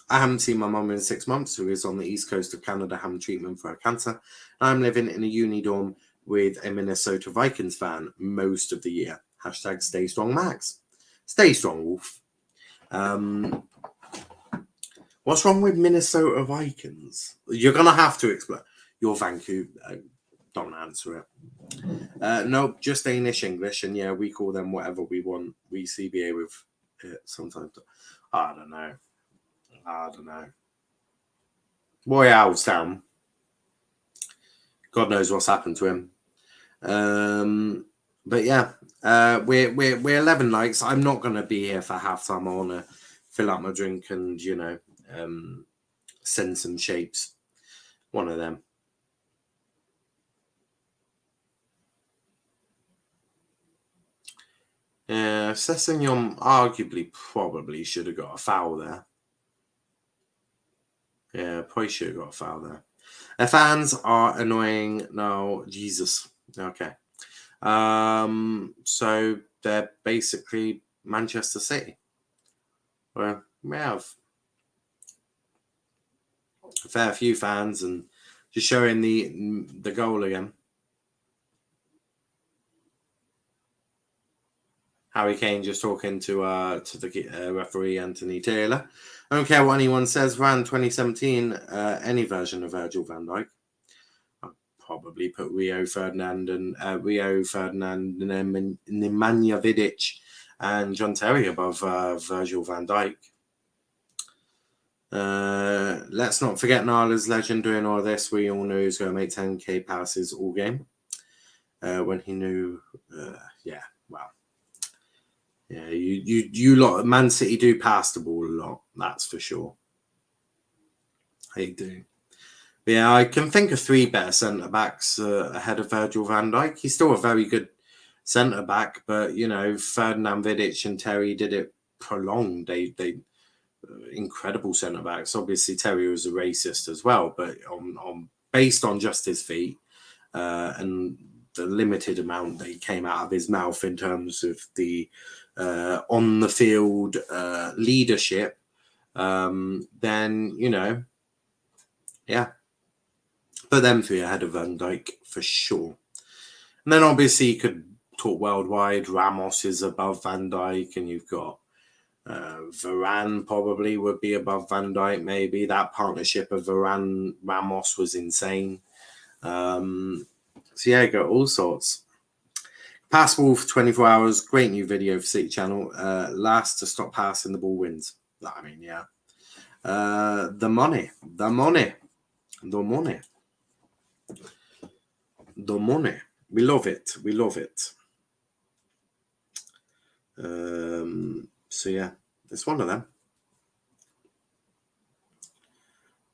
I haven't seen my mum in 6 months, who is on the east coast of Canada having treatment for her cancer. I'm living in a uni dorm with a Minnesota Vikings fan most of the year. Hashtag stay strong, Max. Stay strong, Wolf. What's wrong with Minnesota Vikings? You're going to have to explain. You're Vancouver. Don't answer it. Nope, just Danish English, and yeah, we call them whatever we want. We CBA with it sometimes. I don't know. Royale's down. God knows what's happened to him. But yeah, we're 11 likes. I'm not gonna be here for halftime. I wanna fill up my drink and send some shapes. One of them. Sessegnon arguably probably should have got a foul there. Yeah, probably should have got a foul there. Their fans are annoying. No, Jesus. Okay. So they're basically Manchester City. Well, we have a fair few fans, and just showing the goal again. Harry Kane just talking to the referee Anthony Taylor. I don't care what anyone says. Ran 2017, any version of Virgil van Dijk. I'll probably put Rio Ferdinand and Nemanja Vidic and John Terry above Virgil van Dijk. Let's not forget Nala's legend doing all this. We all knew he was going to make 10k passes all game. When he knew, yeah, you lot, Man City do pass the ball a lot. That's for sure. They do. But yeah, I can think of 3 better centre backs ahead of Virgil van Dijk. He's still a very good centre back, but Ferdinand, Vidic, and Terry did it prolonged. They incredible centre backs. Obviously, Terry was a racist as well, but on based on just his feet and the limited amount that he came out of his mouth in terms of the on the field leadership, then yeah, put them 3 ahead of Van Dijk for sure. And then obviously you could talk worldwide. Ramos is above Van Dijk, and you've got Varane probably would be above Van Dijk. Maybe that partnership of Varane Ramos was insane. So yeah, got all sorts. Pass ball for 24 hours. Great new video for City Channel. Last to stop passing the ball wins. I mean, yeah. The money. We love it. So yeah, it's one of them.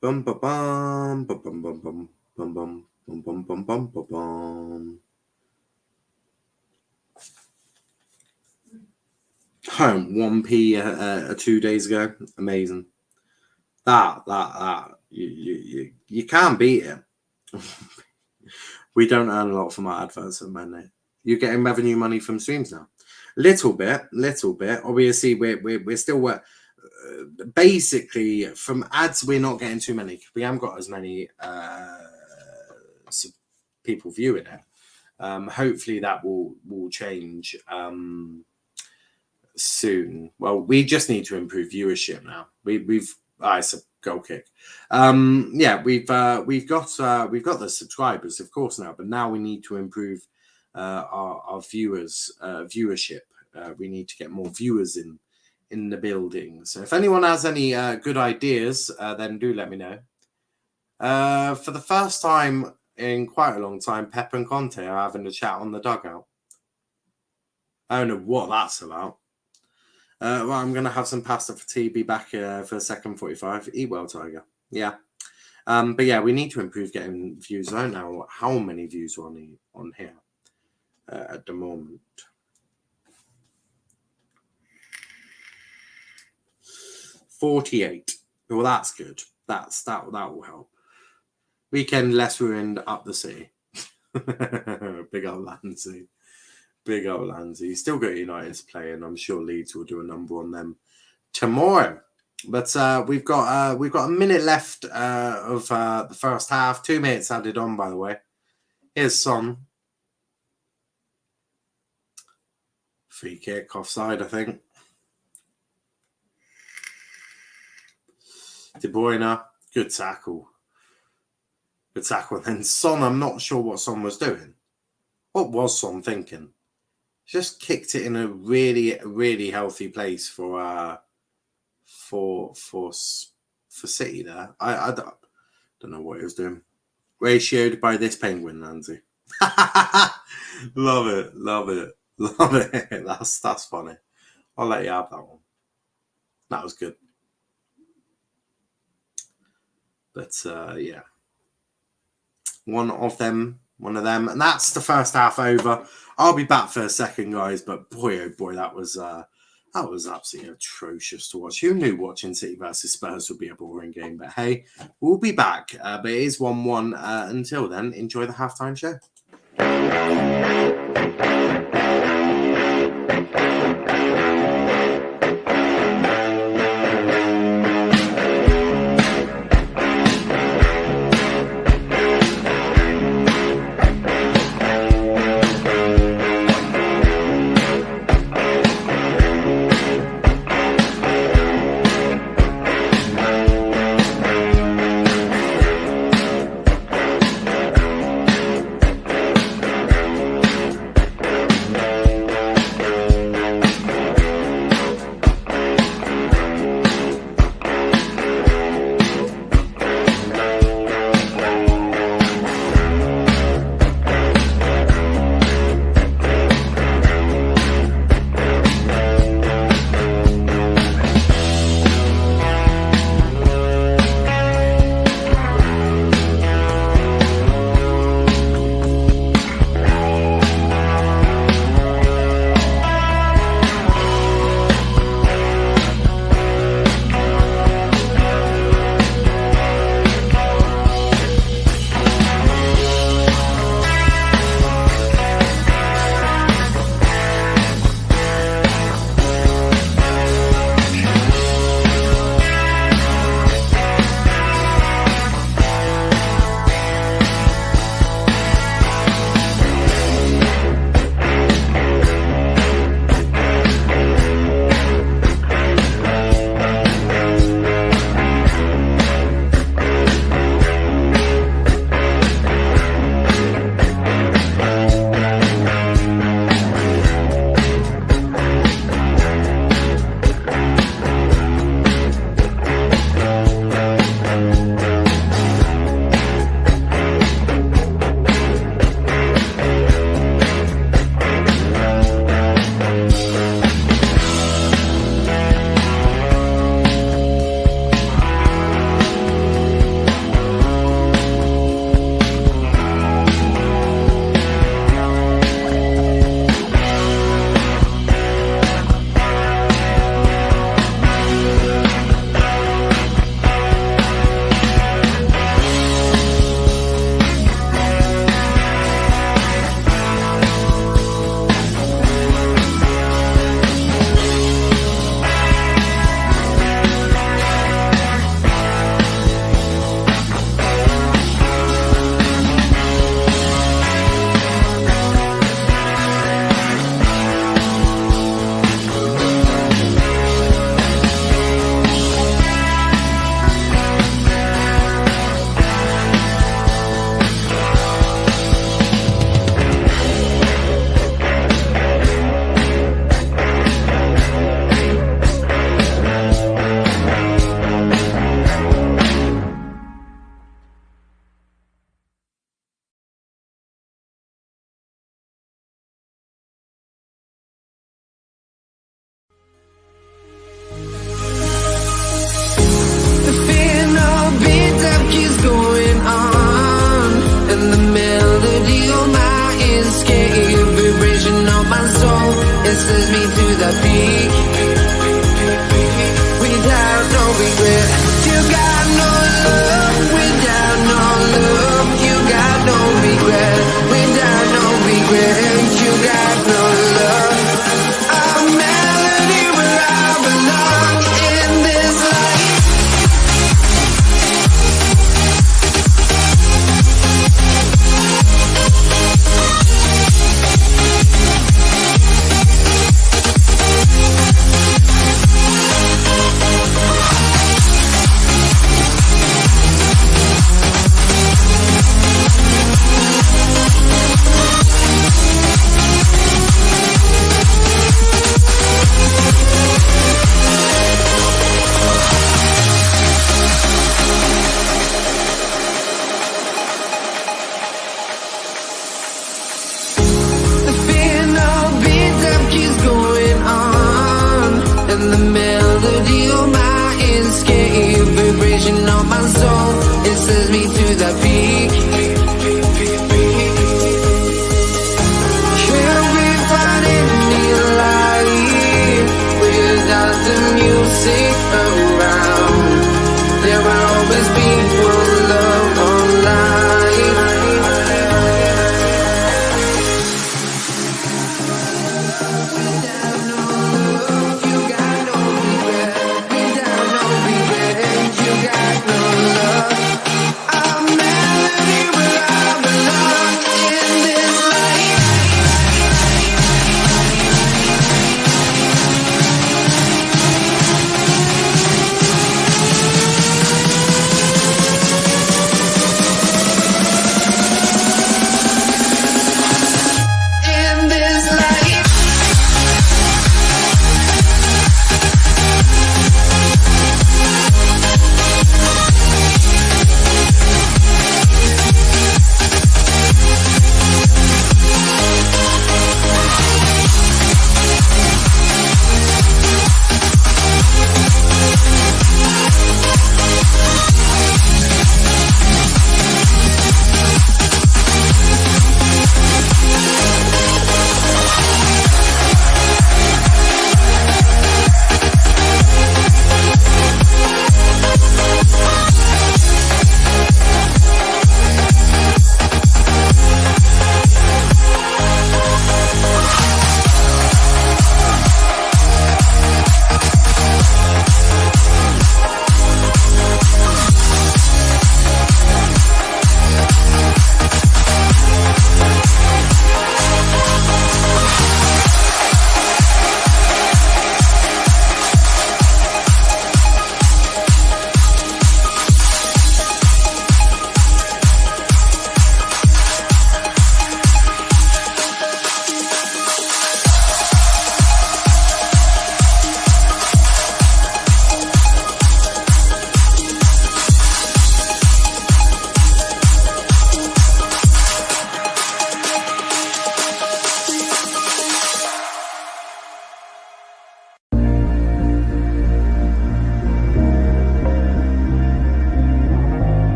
Bum bum bum bum bum bum bum bum bum bum bum bum bum bum bum. Home 1p 2 days ago. Amazing. That you can't beat it. We don't earn a lot from our adverts at the moment. You're getting revenue money from streams now. Little bit. Obviously, we're still basically from ads. We're not getting too many. We haven't got as many people viewing it. Hopefully, that will change soon. Well, we just need to improve viewership now. We've it's a goal kick. Yeah, we've got the subscribers, of course, now, but now we need to improve our viewers viewership. We need to get more viewers in the building. So if anyone has any good ideas, then do let me know. For the first time in quite a long time, Pep and Conte are having a chat on the dugout. I don't know what that's about. Well, I'm going to have some pasta for tea, be back for a second 45. Eat well, Tiger. Yeah. But yeah, we need to improve getting views. I don't know how many views are on here at the moment. 48. Well, that's good. That will help. Weekend less ruined up the city. Big old Landsea. Still got United to play, and I'm sure Leeds will do a number on them tomorrow. But we've got a minute left of the first half. 2 minutes added on, by the way. Here's Son. Free kick offside, I think. De Bruyne, good tackle. Good tackle. Then Son, I'm not sure what Son was doing. What was Son thinking? Just kicked it in a really, really healthy place for City there. I don't know what he was doing. Ratioed by this penguin, Nancy. Love it. That's funny. I'll let you have that one. That was good. But yeah. One of them. And that's the first half over. I'll be back for a second, guys. But boy, oh boy, that was absolutely atrocious to watch. Who knew watching City versus Spurs would be a boring game? But hey, we'll be back. But it is 1-1. Until then, enjoy the halftime show.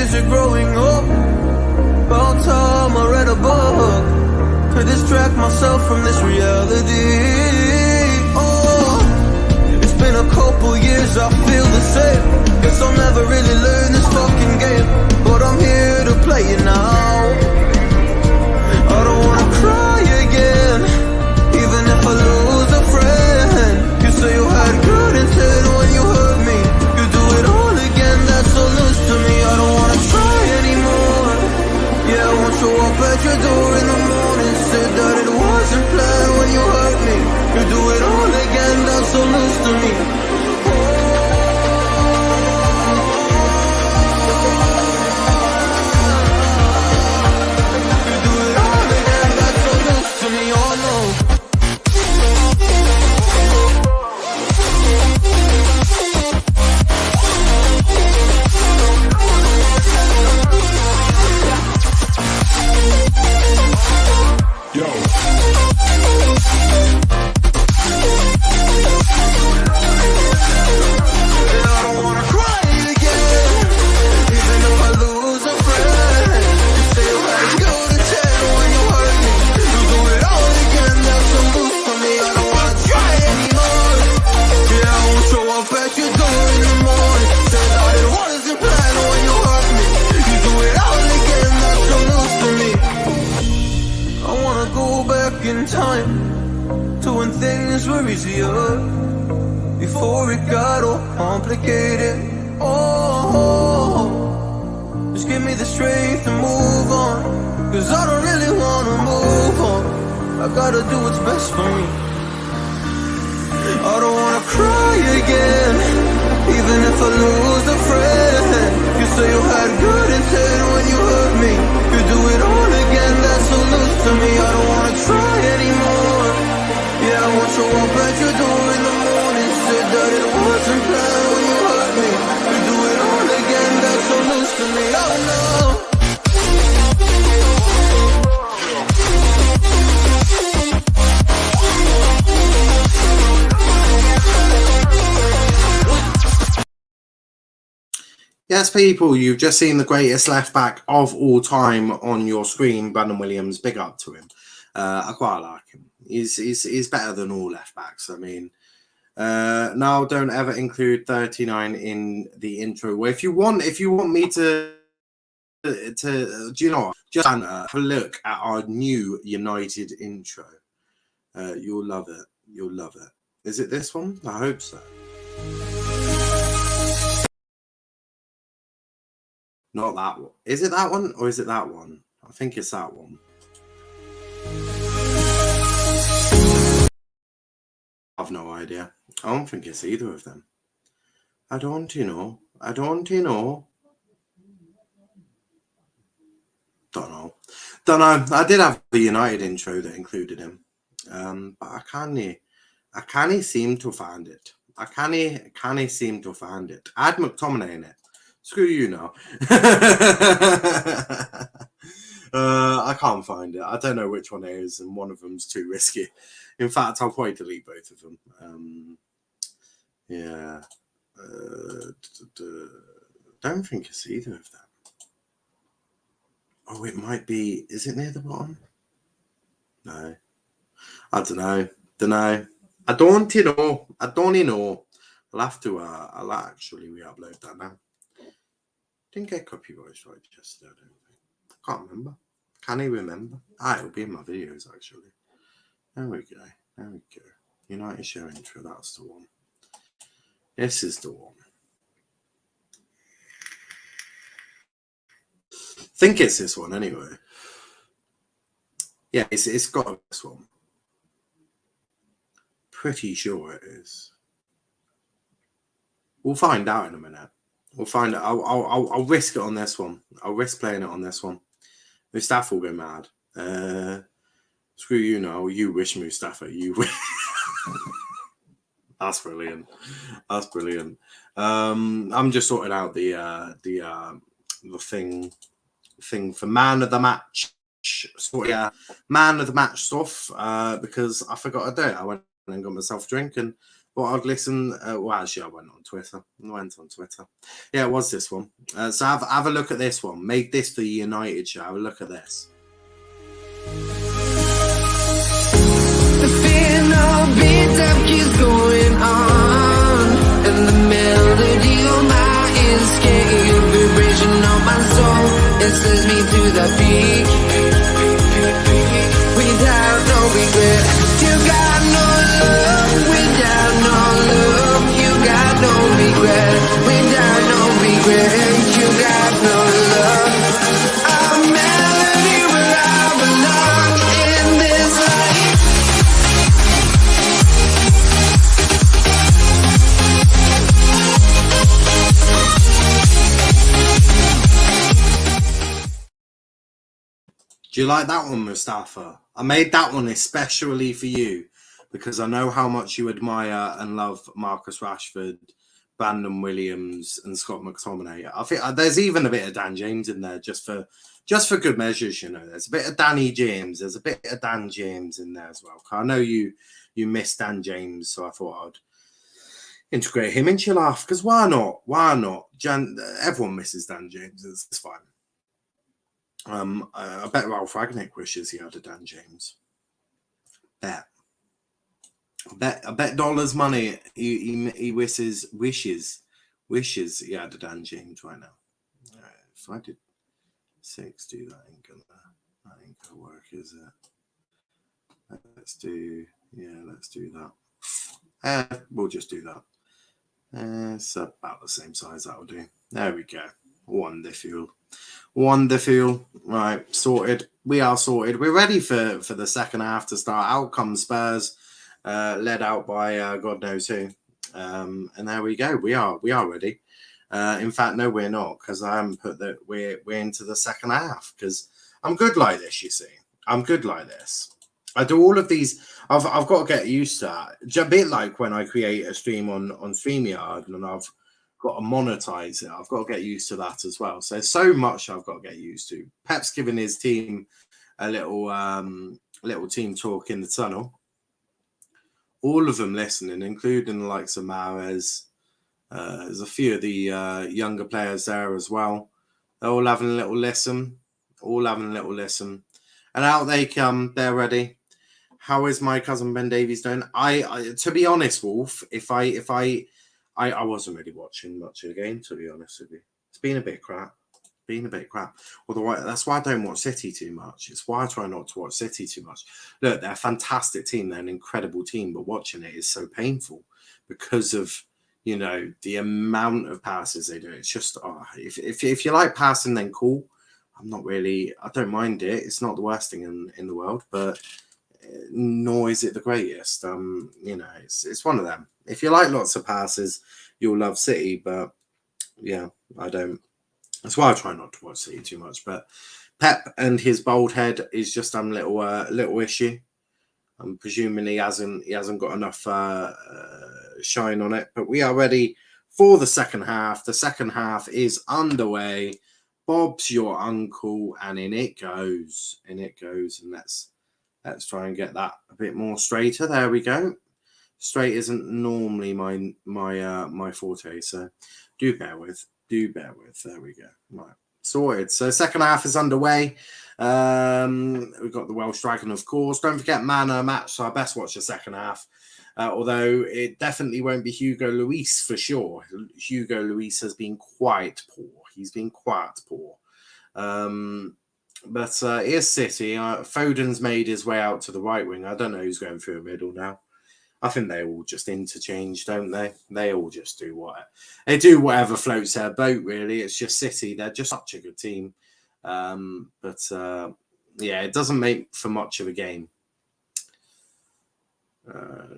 years of growing up. About time I read a book to distract myself from this reality. Oh, it's been a couple years, I feel the same. Guess I'll never really learn this fucking game, but I'm here to play it now. I don't wanna cry again, even if I lose a friend. You say you had good intent when you hurt me. You do it all again, that's so loose to me. I don't wanna try anymore. Yeah, I won't show up at your door in the morning. Said that it wasn't planned when you hurt me. You do it all again, that's so loose to me. You do it all again, that's so loose to me, oh no. In time to when things were easier, before it got all complicated. Oh, just give me the strength to move on, cause I don't really wanna move on. I gotta do what's best for me. I don't wanna cry again, even if I lose a friend. You say you had good intent when you hurt me. You do it all again, that's so loose to me. I don't wanna try anymore. Yeah, I won't show up at your door in the morning. Said that it wasn't planned when you hurt me. You do it all again, that's so loose to me. Oh no. Yes, people, you've just seen the greatest left back of all time on your screen, Brandon Williams. Big up to him. I quite like him. He's better than all left backs. I mean, now don't ever include 39 in the intro. Well, if you want me to do you know what? Just have a look at our new United intro. You'll love it. You'll love it. Is it this one? I hope so. Not that one. Is it that one or is it that one? I think it's that one. I've no idea. I don't think it's either of them. I don't know. Don't know. I did have the United intro that included him. But I can't seem to find it. I can't seem to find it. Add McTominay in it. Screw you now. I can't find it. I don't know which one it is, and one of them's too risky. In fact, I'll probably delete both of them. Yeah. Don't think it's either of them. Oh, it might be. Is it near the bottom? No. I don't know. I don't know. I'll have to. I'll actually re-upload that now. Didn't get copyright right yesterday, I don't think. I can't remember. Can you remember? It'll be in my videos, actually. There we go. United Show intro, that's the one. This is the one. I think it's this one, anyway. Yeah, it's got to be this one. Pretty sure it is. We'll find out in a minute. We'll find out. I'll risk it on this one. I'll risk playing it on this one. Mustafa will go mad. Screw you now. You wish, Mustafa. You wish. That's brilliant. I'm just sorting out the thing for man of the match. So yeah, man of the match stuff. Because I forgot to do it. I went and got myself a drink and Well, I'd listen. Well, actually, I went on Twitter. Yeah, it was this one. So have a look at this one. Made this the United show. Have a look at this. The fear no beat up keeps going on, and the melody of my escape, vibration of my soul, it sends me to the peak. Without no regret, you got no love. Without no love, you got no regret. Without no regret, you got no love. A melody where I belong in this life. Do you like that one, Mustafa? I made that one especially for you because I know how much you admire and love Marcus Rashford, Brandon Williams, and Scott McTominay. I think there's even a bit of Dan James in there just for good measures. You know, there's a bit of Danny James. There's a bit of Dan James in there as well. I know you miss Dan James, so I thought I'd integrate him into your life because why not? Why not? Everyone misses Dan James. It's fine. I bet Ralph Ragnick wishes he had a Dan James. I bet dollars money he wishes he had a Dan James right now. If I did 6, do that ain't gonna work, is it? Let's do that. We'll just do that. It's about the same size. That'll do. There we go. Wonderful. Right, sorted. We are sorted. We're ready for the second half to start. Out comes Spurs, led out by God knows who. And there we go. We are ready. In fact, no, we're not, because I haven't put that we're into the second half, because I'm good like this, you see. I'm good like this. I do all of these. I've got to get used to that. It's a bit like when I create a stream on StreamYard and I've got to monetize it. I've got to get used to that as well. So much I've got to get used to. Pep's giving his team a little team talk in the tunnel. All of them listening, including the likes of Mahrez. There's a few of the younger players there as well. They're all having a little listen. And out they come. They're ready. How is my cousin Ben Davies doing? I to be honest, Wolf, I wasn't really watching much of the game, to be honest with you. It's been a bit crap. Although that's why I don't watch City too much. It's why I try not to watch City too much. Look, they're a fantastic team. They're an incredible team, but watching it is so painful because of, you know, the amount of passes they do. It's just, if you like passing, then cool. I don't mind it. It's not the worst thing in the world, but nor is it the greatest. You know, it's one of them. If you like lots of passes, you'll love City, but yeah, I don't. That's why I try not to watch City too much. But Pep and his bald head is just a little issue. I'm presuming he hasn't got enough shine on it. But we are ready for the second half. The second half is underway. Bob's your uncle, and in it goes. And let's try and get that a bit more straighter. There we go. Straight isn't normally my forte, so do bear with. There we go. Right, sorted. So second half is underway. We've got the Welsh Dragon, of course. Don't forget man of match, so I best watch the second half. Although it definitely won't be Hugo Lloris for sure. Hugo Lloris has been quite poor. He's been quite poor. But here's City. Foden's made his way out to the right wing. I don't know who's going through the middle now. I think they all just interchange, don't they? They all just do whatever floats their boat, really. It's just City. They're just such a good team. But it doesn't make for much of a game.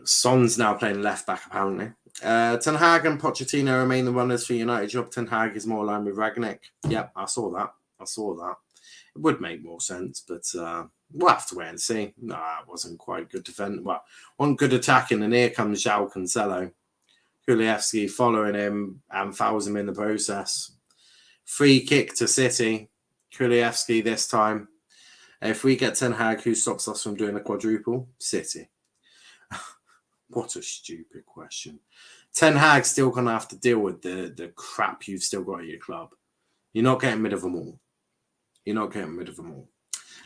Son's now playing left back, apparently. Ten Hag and Pochettino remain the runners for United job. Ten Hag is more aligned with Ragnick. Yep, I saw that. It would make more sense, but we'll have to wait and see. No, it wasn't quite good defense. Well, one good attacking, and here comes João Cancelo. Kulievski following him and fouls him in the process. Free kick to City. Kulievski this time. If we get Ten Hag, who stops us from doing a quadruple? City. What a stupid question. Ten Hag's still going to have to deal with the crap you've still got at your club. You're not getting rid of them all. You're not getting rid of them all.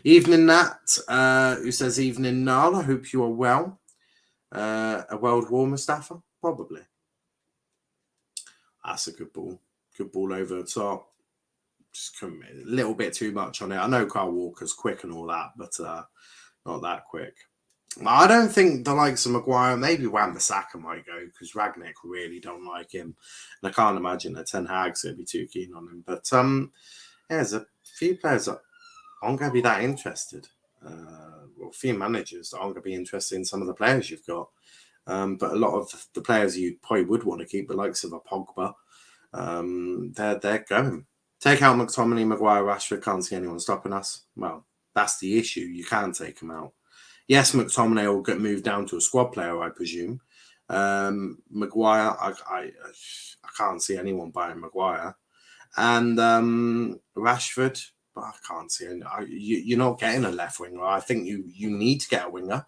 Evening Nat, who says, evening Nal, I hope you are well. A World War Mustafa? Probably. That's a good ball. Good ball over the top. Just a little bit too much on it. I know Kyle Walker's quick and all that, but not that quick. I don't think the likes of Maguire, maybe Wan-Bissaka might go, because Ragnick really don't like him. And I can't imagine that Ten Hag's going to be too keen on him. But there's a few players that aren't going to be that interested. A few managers that aren't going to be interested in some of the players you've got. But a lot of the players you probably would want to keep, the likes of a Pogba, they're going. Take out McTominay, Maguire, Rashford, can't see anyone stopping us. Well, that's the issue. You can take them out. Yes, McTominay will get moved down to a squad player, I presume. Maguire, I can't see anyone buying Maguire. And Rashford, I can't see any. You're not getting a left winger. I think you need to get a winger.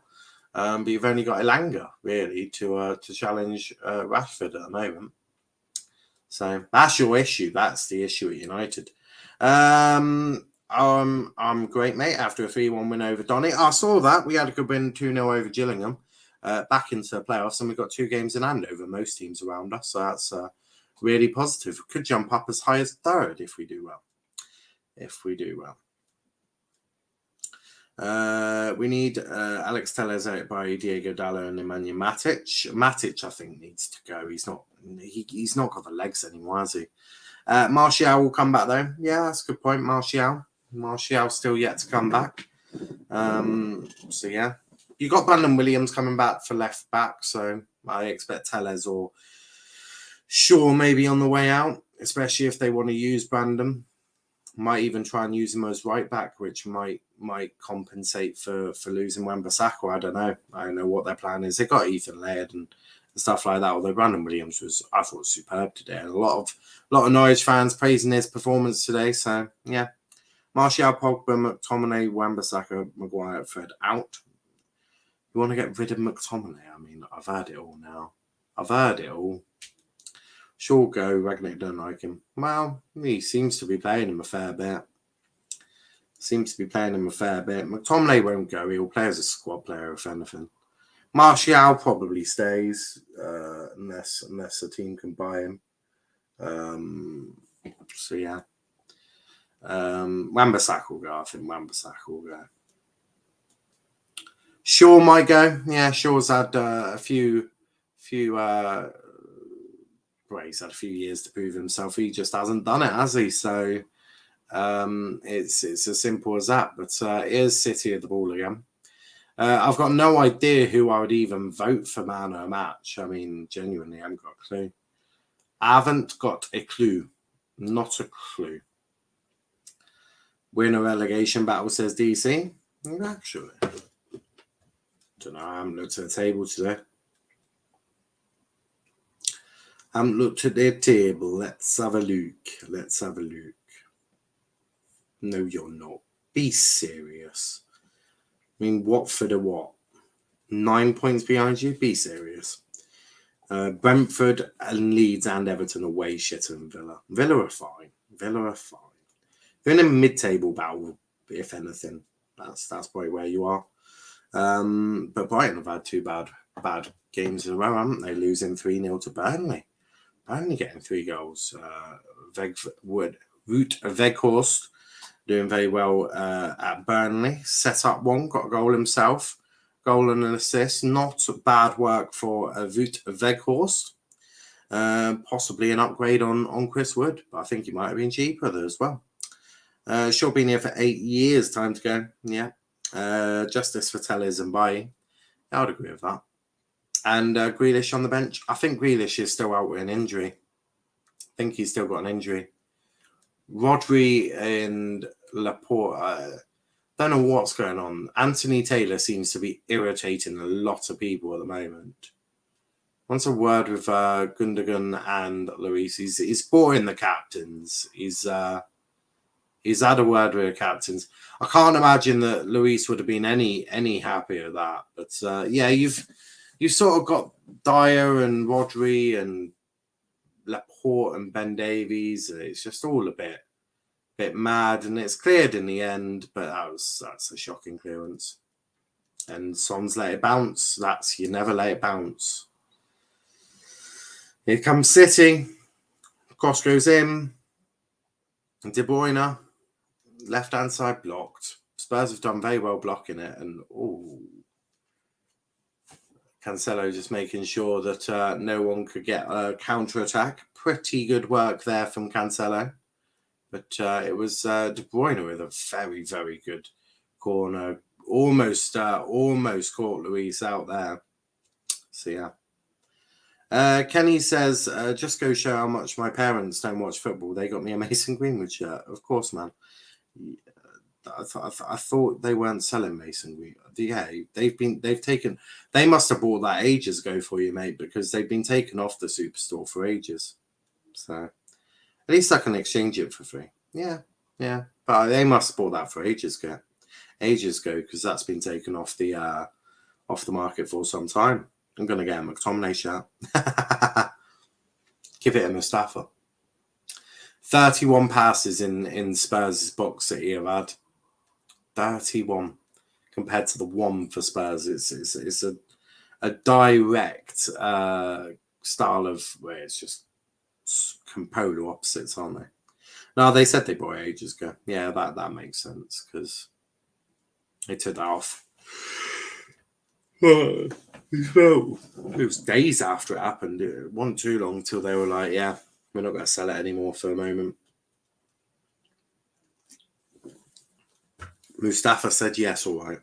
But you've only got Elanga, really, to challenge Rashford at the moment. So that's your issue. That's the issue at United. I'm great, mate. After a 3-1 win over Donny. I saw that. We had a good win 2-0 over Gillingham. Back into the playoffs, and we've got 2 games in hand over most teams around us. So that's really positive. Could jump up as high as third if we do well. We need Alex Telles out by Diego Dallo and Nemanja Matic. Matic, I think, needs to go. He's not got the legs anymore, has he? Martial will come back though. Yeah, that's a good point. Martial still yet to come back. So yeah, you got Brandon Williams coming back for left back. So I expect Telles or Shaw maybe on the way out, especially if they want to use Brandon. Might even try and use him as right back, which might compensate for losing Wan-Bissaka. I don't know what their plan is. They got Ethan Laird and stuff like that. Although Brandon Williams I thought was superb today. And a lot of Norwich fans praising his performance today. So yeah, Martial, Pogba, McTominay, Wan-Bissaka, Maguire, Fred out. You want to get rid of McTominay? I mean, I've heard it all now. Sure, go. Ragnick don't like him. Well, he seems to be playing him a fair bit. McTominay won't go. He'll play as a squad player, if anything. Martial probably stays, unless a team can buy him. So, yeah. Wan-Bissaka will go. I think Wan-Bissaka will go. Shaw might go. Yeah, Shaw's had a few he's had a few years to prove himself. He just hasn't done it, has he? So it's as simple as that. But here's City at the ball again. I've got no idea who I would even vote for man of the match. I mean, genuinely, I haven't got a clue. Not a clue. Win a relegation battle, says DC. Actually, don't know. I haven't looked at the table today. Looked at their table. Let's have a look. No, you're not. Be serious. I mean, Watford are what? 9 points behind you? Be serious. Brentford and Leeds and Everton away, shitter than Villa. Villa are fine. They're in a mid-table battle, if anything. That's probably where you are. But Brighton have had 2 bad games in a row, haven't they? Losing 3-0 to Burnley. Burnley getting 3 goals. Wout Weghorst doing very well at Burnley. Set up one, got a goal himself. Goal and an assist. Not bad work for Wout Weghorst. Possibly an upgrade on Chris Wood, but I think he might have been cheaper there as well. Shaw been here for 8 years. Time to go. Yeah. Justice for Telles and Bailly. I would agree with that. And Grealish on the bench. I think Grealish is still out with an injury. I think he's still got an injury. Rodri and Laporte. Don't know what's going on. Anthony Taylor seems to be irritating a lot of people at the moment. Wants a word with Gundogan and Luis. He's boring the captains. He's had a word with the captains. I can't imagine that Luis would have been any happier at that. But yeah, you sort of got Dyer and Rodri and Laporte and Ben Davies. It's just all a bit mad, and it's cleared in the end, but that's a shocking clearance. And Son's let it bounce. You never let it bounce. Here comes City. Cross goes in. De Bruyne, left-hand side blocked. Spurs have done very well blocking it, and Cancelo just making sure that no one could get a counter-attack. Pretty good work there from Cancelo. But it was De Bruyne with a very, very good corner. Almost caught Luis out there. So, yeah. Kenny says, just go show how much my parents don't watch football. They got me a Mason Greenwood shirt. Of course, man. I thought they weren't selling Mason Greenwood. Yeah, they must have bought that ages ago for you, mate, because they've been taken off the Superstore for ages. So at least I can exchange it for free. Yeah. But they must have bought that for ages ago, because that's been taken off the market for some time. I'm gonna get a McTominay shirt. Give it a Mustafa. 31 passes in Spurs' box that he have had. 31 compared to the 1 for Spurs. It's a direct style of where it's just polar opposites, aren't they? No, they said they bought it ages ago. Yeah, that makes sense because they took that off. It was days after it happened. It wasn't too long till they were like, yeah, we're not going to sell it anymore for a moment. Mustafa said yes, all right.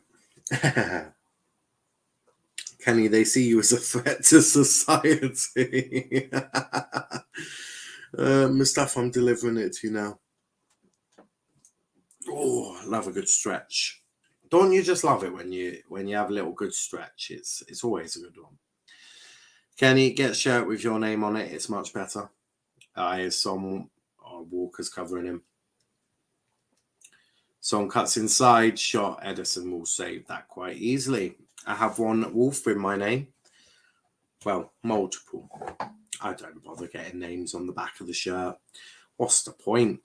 Kenny, they see you as a threat to society. Mustafa, I'm delivering it to you now. Oh, I love a good stretch. Don't you just love it when you have a little good stretch? It's always a good one. Kenny, get a shirt with your name on it. It's much better. Son Walker's covering him. Son cuts inside, shot. Edison will save that quite easily. I have one Wolf with my name. Well, multiple. I don't bother getting names on the back of the shirt. What's the point?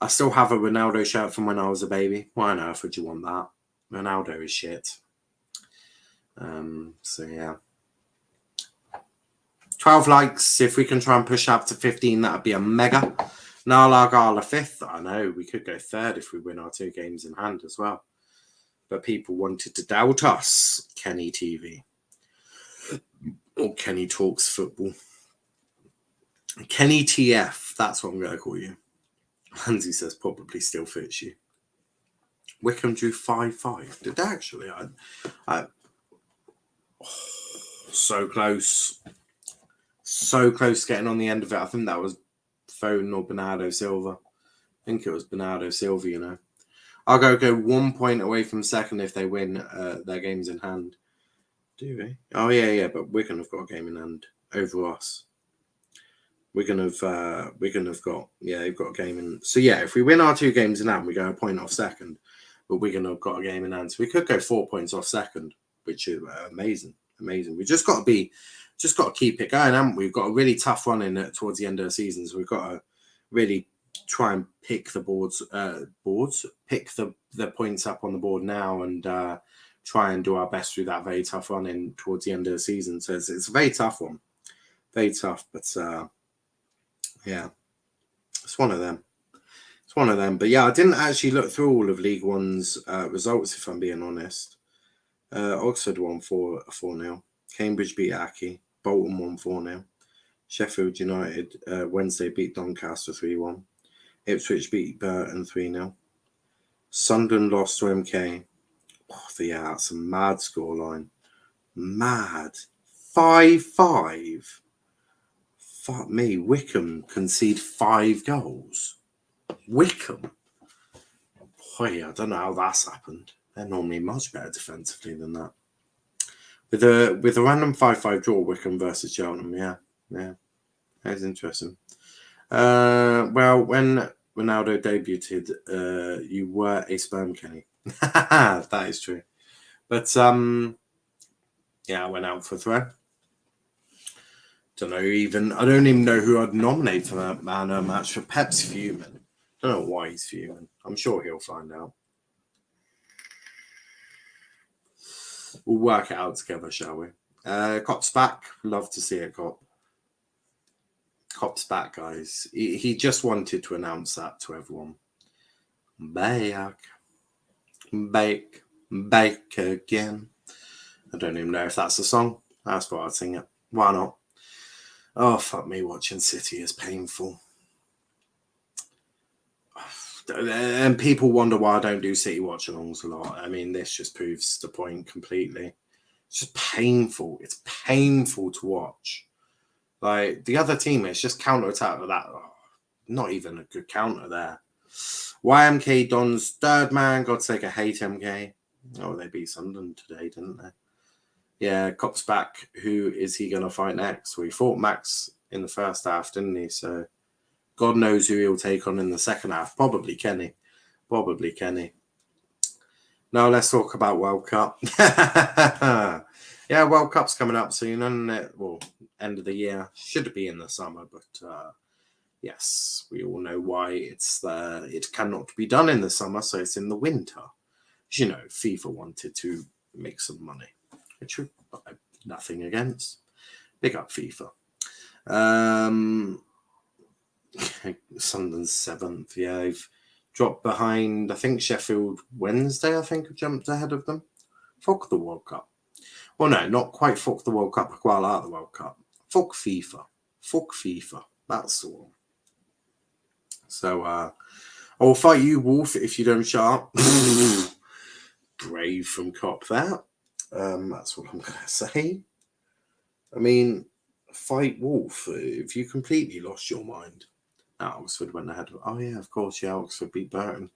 I still have a Ronaldo shirt from when I was a baby. Why on earth would you want that? Ronaldo is shit. So, yeah. 12 likes. If we can try and push up to 15, that would be a mega. Nala Gala 5th. I know, we could go 3rd if we win our 2 games in hand as well. But people wanted to doubt us. Kenny TV. Or Kenny Talks Football. Kenny TF. That's what I'm going to call you. Hansi says probably still fits you. Wickham drew 5-5. Did they actually? So close. So close getting on the end of it. I think that was Foden or Bernardo Silva. I think it was Bernardo Silva, you know. I'll go 1 point away from second if they win their games in hand. Do we? Oh, yeah. But Wigan have got a game in hand over us. Wigan have got, they've got a game in. So, yeah, if we win our 2 games in hand, we go a point off second. But Wigan have got a game in hand. So we could go 4 points off second, which is amazing. We just got to keep it going, haven't we? We've got a really tough run in towards the end of the season. So we've got to really try and pick the pick the points up on the board now and try and do our best through that very tough run in towards the end of the season. So it's a very tough one. Very tough, but yeah, it's one of them. But yeah, I didn't actually look through all of League One's results, if I'm being honest. Oxford won 4-0. Cambridge beat Aki. Bolton won 4-0. Sheffield United Wednesday beat Doncaster 3-1. Ipswich beat Burton 3-0. Sunderland lost to MK. Oh, yeah, that's a mad scoreline. Mad. 5-5. Fuck me. Wickham concede 5 goals. Wickham. Boy, I don't know how that's happened. They're normally much better defensively than that. With a random 5-5 draw, Wickham versus Cheltenham, yeah, that's interesting. Well, when Ronaldo debuted, you were a sperm, Kenny. That is true. But Yeah, I went out for a throw. I don't even know who I'd nominate for that man match. For Pep's fuming. Don't know why he's fuming. I'm sure he'll find out. We'll work it out together, shall we? Cop's back. Love to see it, Cop. Cop's back, guys. He just wanted to announce that to everyone. Back again. I don't even know if that's a song. That's what I'd sing it. Why not? Oh, fuck me, watching City is painful. And people wonder why I don't do City watch-alongs a lot. I mean, this just proves the point completely. It's just painful. It's painful to watch. Like, the other team is just counter-attack with that. Oh, not even a good counter there. YMK Don's third man. God's sake, I hate MK. Oh, they beat Sunderland today, didn't they? Yeah, Cop's back. Who is he going to fight next? Well, he fought Max in the first half, didn't he? So God knows who he'll take on in the second half. Probably Kenny. Now let's talk about World Cup. Yeah, World Cup's coming up soon, isn't it? Well, end of the year. Should be in the summer, but yes, we all know why it cannot be done in the summer, so it's in the winter. You know, FIFA wanted to make some money, which I have nothing against. Big up FIFA. Sunderland's 7th. Yeah, they've dropped behind. I think Sheffield Wednesday, have jumped ahead of them. Fuck the World Cup. Well, no, not quite fuck the World Cup. I quite like the World Cup. Fuck FIFA. That's the one. So, I will fight you, Wolf, if you don't shut up. Brave from Cop there. That's what I'm going to say. I mean, fight Wolf if you completely lost your mind. Oxford went ahead. Oh, yeah, of course. Yeah, Oxford beat Burton.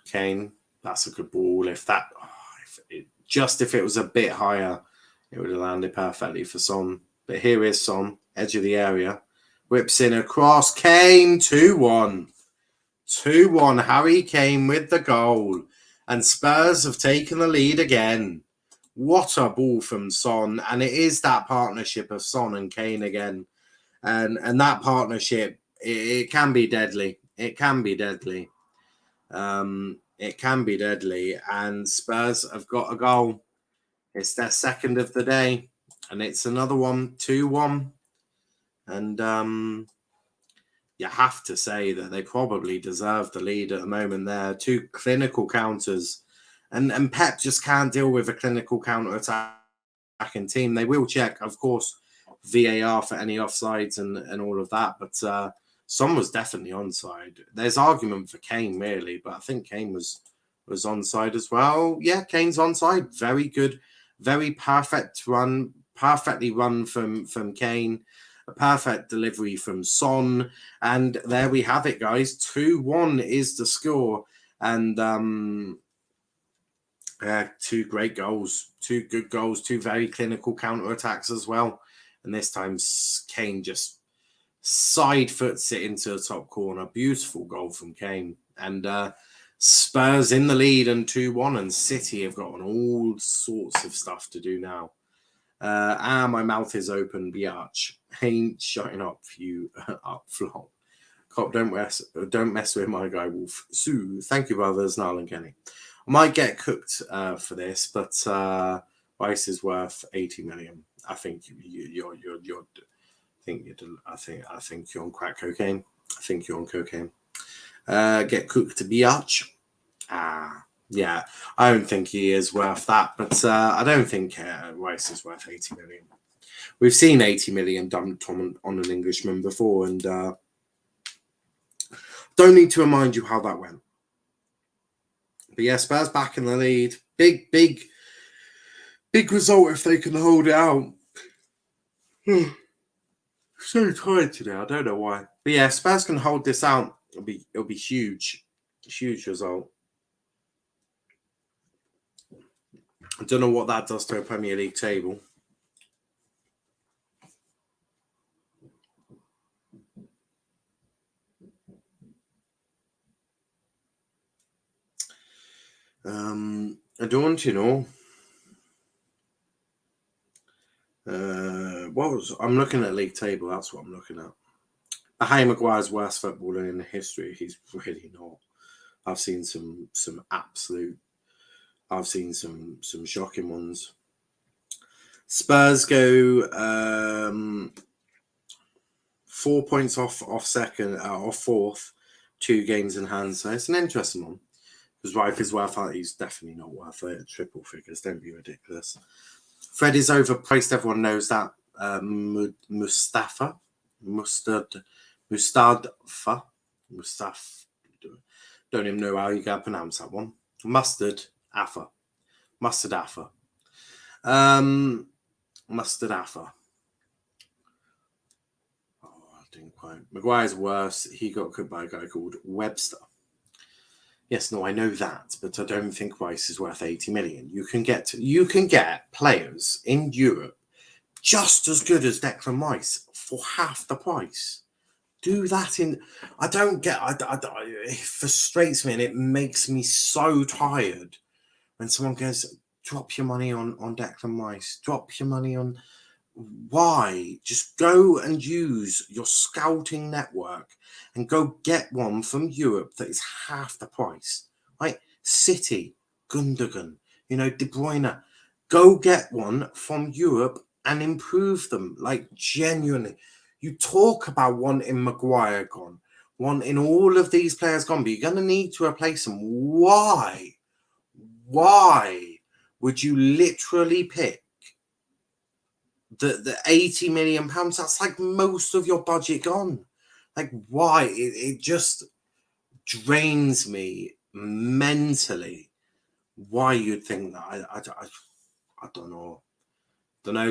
Kane, that's a good ball. If it was a bit higher, it would have landed perfectly for Son. But here is Son, edge of the area. Whips in across. Kane, 2-1. 2-1. Harry Kane with the goal. And Spurs have taken the lead again. What a ball from Son. And it is that partnership of Son and Kane again. And that partnership, it can be deadly. It can be deadly. And Spurs have got a goal. It's their second of the day. And it's another one, 2-1. And you have to say that they probably deserve the lead at the moment there. 2 clinical counters. And Pep just can't deal with a clinical counter-attacking team. They will check, of course, VAR for any offsides and all of that. But Son was definitely onside. There's argument for Kane, really. But I think Kane was onside as well. Yeah, Kane's onside. Very good. Very perfect run. Perfectly run from Kane. A perfect delivery from Son. And there we have it, guys. 2-1 is the score. And 2 great goals. 2 good goals. 2 very clinical counter-attacks as well. And this time Kane just side foots it into the top corner. Beautiful goal from Kane. And Spurs in the lead and 2-1. And City have got all sorts of stuff to do now. My mouth is open, biatch. Ain't shutting up, you up flop. Cop, don't mess with my guy, Wolf. Sue, thank you, brothers, Niall and Kenny. I might get cooked for this, but Rice is worth 80 million. I think you're I think you're on crack cocaine. I think you're on cocaine. Get cooked to biatch. Yeah, I don't think he is worth that, but I don't think Rice is worth 80 million. We've seen 80 million dumped on an Englishman before, and don't need to remind you how that went. But yeah, Spurs back in the lead. Big result if they can hold it out. So tired today. I don't know why. But yeah, Spurs can hold this out. It'll be huge. Huge result. I don't know what that does to a Premier League table. I don't, yours? I'm looking at league table. That's what I'm looking at. Harry Maguire's worst footballer in history. He's really not. I've seen some shocking ones. Spurs go 4 points off second, off fourth, 2 games in hand. So it's an interesting one. Because Rife is worth it. He's definitely not worth it. Triple figures. Don't be ridiculous. Fred is overpriced. Everyone knows that. Mustafa. Don't even know how you can pronounce that one. Mustard Affa. Oh, I didn't quite. Maguire's worse. He got cut by a guy called Webster. Yes, no, I know that, but I don't think Rice is worth 80 million. You can get players in Europe just as good as Declan Rice for half the price. Do that in. I don't get. It frustrates me and it makes me so tired when someone goes, "Drop your money on Declan Rice. Drop your money on." Why? Just go and use your scouting network and go get one from Europe that is half the price. Right? City, Gundogan, De Bruyne. Go get one from Europe and improve them. Like, genuinely. You talk about wanting Maguire gone, wanting all of these players gone, but you're going to need to replace them. Why? Why would you literally pick the 80 million pounds? That's like most of your budget gone. Like, why? It just drains me mentally. Why you'd think that? I don't know.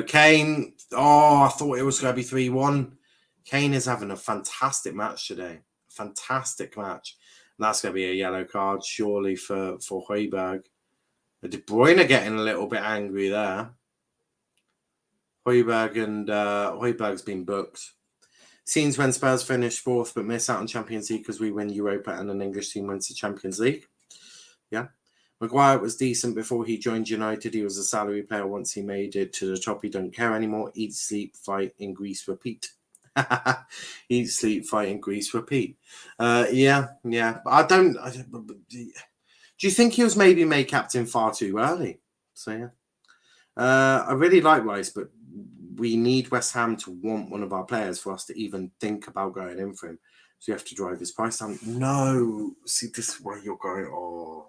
Kane. Oh, I thought it was going to be 3-1. Kane is having a fantastic match today. Fantastic match. And that's going to be a yellow card, surely, for Højbjerg. De Bruyne getting a little bit angry there. Højbjerg's been booked. Scenes when Spurs finished 4th but miss out on Champions League because we win Europa and an English team wins the Champions League. Yeah. Maguire was decent before he joined United. He was a salary player. Once he made it to the top, he don't care anymore. Eat, sleep, fight, in Greece, repeat. Eat, sleep, fight, in Greece, repeat. Yeah. Do you think he was maybe made captain far too early? So, yeah. I really like Rice, but we need West Ham to want one of our players for us to even think about going in for him. So you have to drive his price down. No. See, this is where you're going. Oh,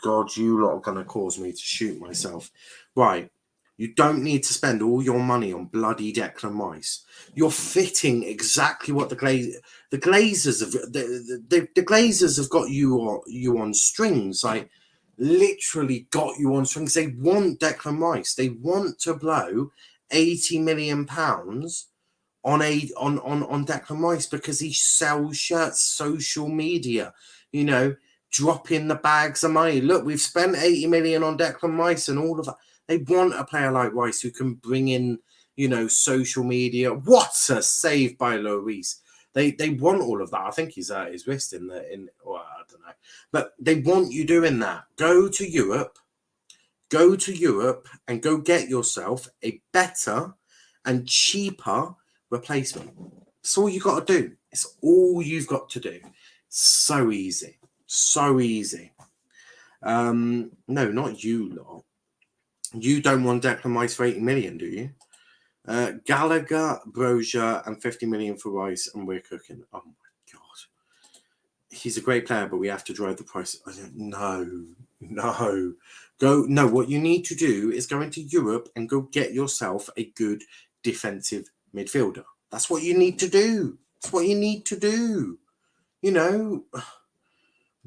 God, you lot are going to cause me to shoot myself. Right. You don't need to spend all your money on bloody Declan Rice. You're fitting exactly what the Glazers have got you on strings. Like, literally got you on strings. They want Declan Rice. They want to blow 80 million pounds on Declan Rice because he sells shirts, social media, dropping the bags of money. Look, we've spent 80 million on Declan Rice and all of that. They want a player like Rice who can bring in, social media. What a save by Lloris. They want all of that. I think he's his wrist I don't know. But they want you doing that. Go to Europe and go get yourself a better and cheaper replacement. That's all you got to do. It's all you've got to do. So easy. So easy. No, not you lot. You don't want Declan Rice for 80 million, do you? Gallagher, Brozier, and 50 million for Rice, and we're cooking. Oh my God. He's a great player, but we have to drive the price. No. What you need to do is go into Europe and go get yourself a good defensive midfielder. That's what you need to do.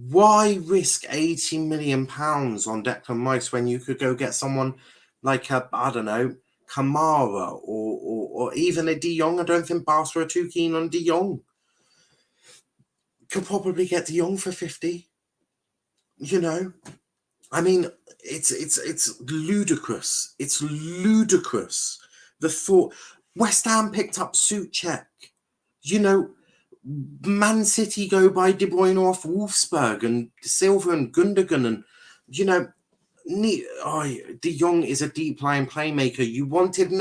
Why risk 80 million pounds on Declan Rice when you could go get someone like Kamara or even a De Jong? I don't think Barca are too keen on De Jong. Could probably get De Jong for 50. I mean, it's ludicrous. It's ludicrous. The thought. West Ham picked up Souček. Man City go by De Bruyne off Wolfsburg and Silva and Gundogan and De Jong is a deep line playmaker. You wanted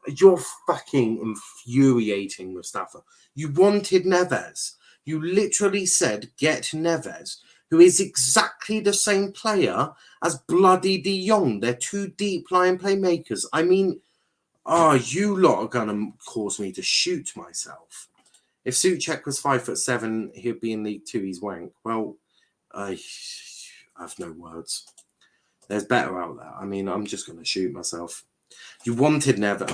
You're fucking infuriating, Mustafa. You wanted Neves. You literally said, get Neves, who is exactly the same player as bloody De Jong. They're two deep-lying playmakers. I mean, you lot are going to cause me to shoot myself. If Souček was 5'7", he'd be in League Two. He's wank. Well, I have no words. There's better out there. I mean, I'm just going to shoot myself. You wanted Neves.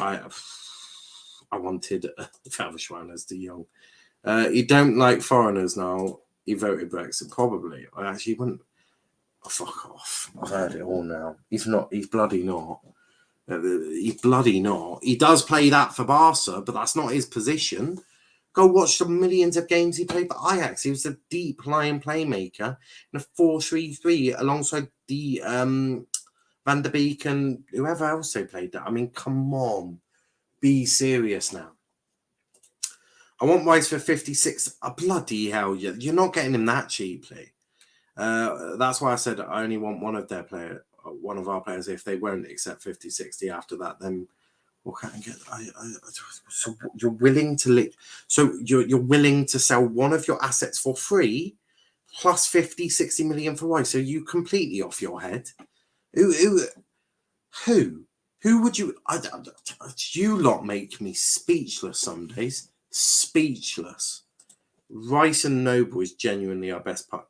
I wanted Watchalong as De Jong. You don't like foreigners now. He voted Brexit. Probably. I actually wouldn't. Oh, fuck off. I've heard it all now. He's not. He's bloody not. He's bloody not. He does play that for Barca, but that's not his position. Go watch the millions of games he played for Ajax. He was a deep-lying playmaker in a 4-3-3 alongside the Van der Beek and whoever else they played that. I mean, come on. Be serious now. I want Rice for 56. Bloody hell, you're not getting him that cheaply. That's why I said I only want one of our players. If they won't accept 50-60 after that, then what can I get? So you're willing to you're willing to sell one of your assets for free, plus 50-60 million for Rice. So you completely off your head. Who would you? You lot make me speechless some days. Speechless. Rice and Noble is genuinely our best part.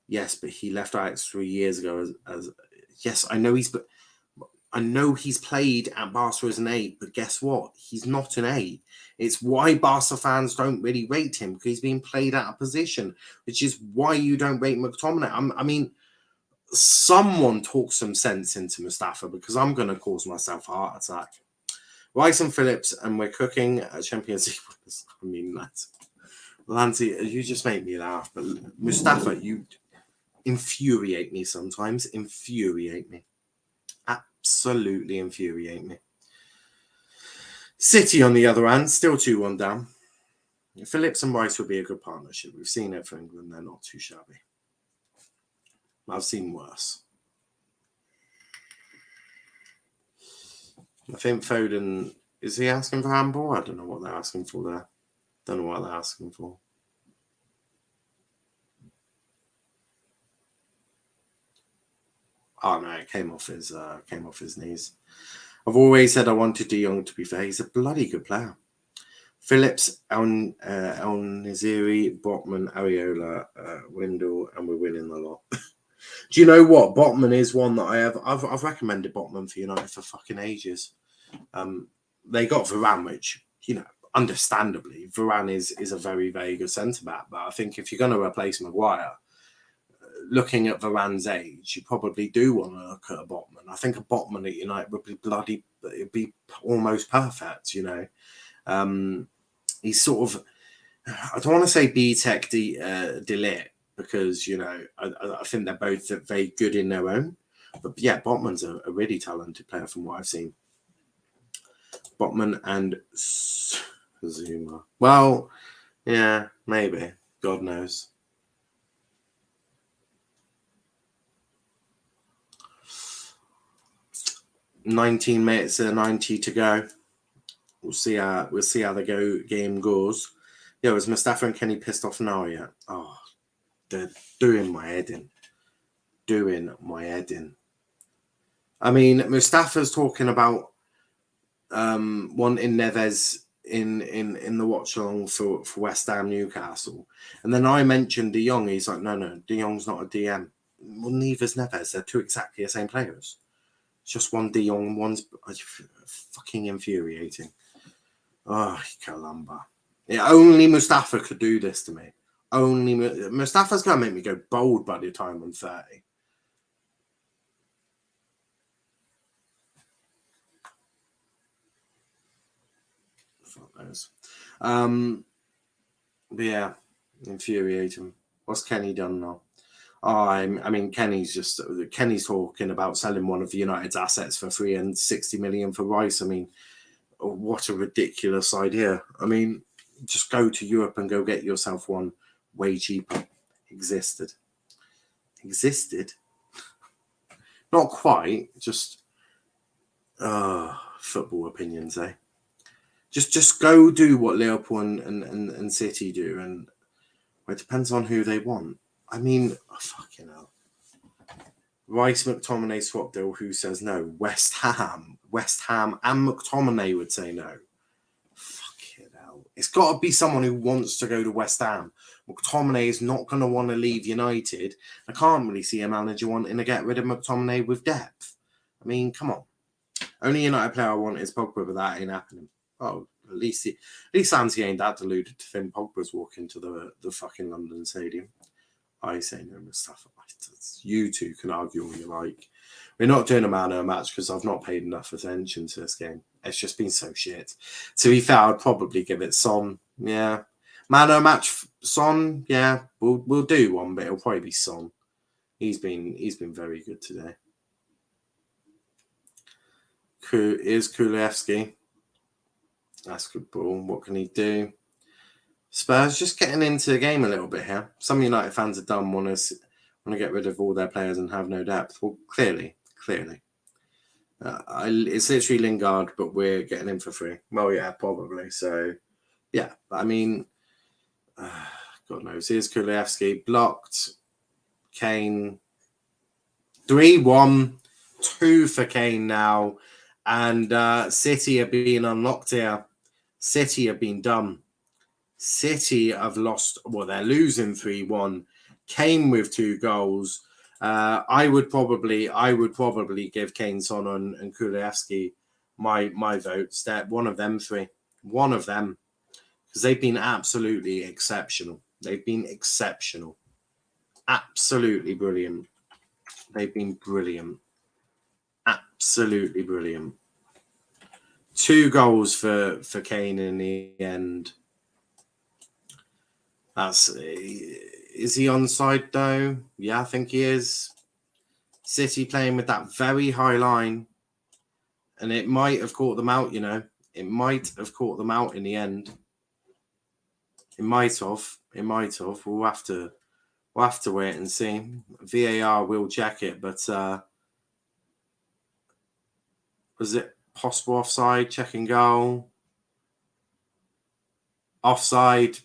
Yes, but he left Ajax 3 years ago as yes, I know he's played at Barca as an 8, but guess what? He's not an 8. It's why Barca fans don't really rate him, because he's being played out of position, which is why you don't rate McTominay. I mean, someone talk some sense into Mustafa, because I'm going to cause myself a heart attack. Rice and Phillips, and we're cooking a Champions League winners. I mean, Lanty, you just make me laugh. But Mustafa, you infuriate me sometimes. Infuriate me. Absolutely infuriate me. City, on the other hand, still 2-1 down. Phillips and Rice would be a good partnership. We've seen it for England. They're not too shabby. I've seen worse. I think Foden, is he asking for handball? I don't know what they're asking for there. Don't know what they're asking for. Oh no, it came off his knees. I've always said I wanted De Jong to be fair. He's a bloody good player. Phillips, El Naziri, Botman, Areola, Windle, and we're winning a lot. Do you know what? Botman is one that I've recommended Botman for United for fucking ages. They got Varane, which, you know, understandably, Varane is a very, very good centre-back. But I think if you're going to replace Maguire, looking at Varane's age, you probably do want to look at a Botman. I think a Botman at United would be it'd be almost perfect, you know. He's sort of, I don't want to say B-Tech Delit, because, you know, I think they're both very good in their own. But yeah, Botman's a really talented player from what I've seen. Botman and Zuma. Well, yeah, maybe. God knows. "19 minutes and 90 to go. We'll see how the game goes." Yeah, was Mustafa and Kenny pissed off now yet? Oh, they're doing my head in. I mean, Mustafa's talking about wanting Neves in the watch-along for West Ham Newcastle. And then I mentioned De Jong. He's like, no, De Jong's not a DM. Well, neither's Neves. They're two exactly the same players. It's just one De Jong and one's fucking infuriating. Oh, Kalamba. Yeah, only Mustafa could do this to me. Only Mustafa's going to make me go bold by the time I'm 30. Fuck knows. But yeah, infuriating. What's Kenny done now? Oh, I mean, Kenny's talking about selling one of United's assets for 360 million for Rice. I mean, what a ridiculous idea. I mean, just go to Europe and go get yourself one way cheaper. Existed. Not quite, just Football opinions, eh? Just go do what Liverpool and City do, and it depends on who they want. I mean, fucking hell. Rice McTominay swap deal, who says no? West Ham and McTominay would say no. Fucking hell. It's got to be someone who wants to go to West Ham. McTominay is not going to want to leave United. I can't really see a manager wanting to get rid of McTominay with depth. I mean, come on. Only United player I want is Pogba, but that ain't happening. Oh, at least Santi ain't that deluded to think Pogba's walking to the fucking London Stadium. I say no, Mustafa. You two can argue all you like. We're not doing a man of a match because I've not paid enough attention to this game. It's just been so shit. To be fair, I'd probably give it Son. Yeah. Man of a match, Son. Yeah, we'll do one, but it'll probably be Son. He's been very good today. Is Kulevsky. That's good ball. What can he do? Spurs just getting into the game a little bit here. Some United fans are dumb, want to get rid of all their players and have no depth. Well, clearly. It's literally Lingard, but we're getting him for free. Well, yeah, probably. So, yeah. I mean, God knows. Here's Kulevsky. Blocked. Kane. 3-1. 2 for Kane now. And City are being unlocked here. City have been dumb. City have lost. Well, they're losing 3-1. Kane with 2 goals. I would probably give Kane, Son, and Kulevsky my votes. That one of them 3. One of them. Because they've been absolutely exceptional. They've been exceptional. Absolutely brilliant. They've been brilliant. Absolutely brilliant. 2 goals for Kane in the end. Is he onside though? Yeah, I think he is. City playing with that very high line, and it might have caught them out. You know, it might have caught them out in the end. It might have. We'll have to wait and see. VAR will check it, but was it possible offside? Checking goal. Offside.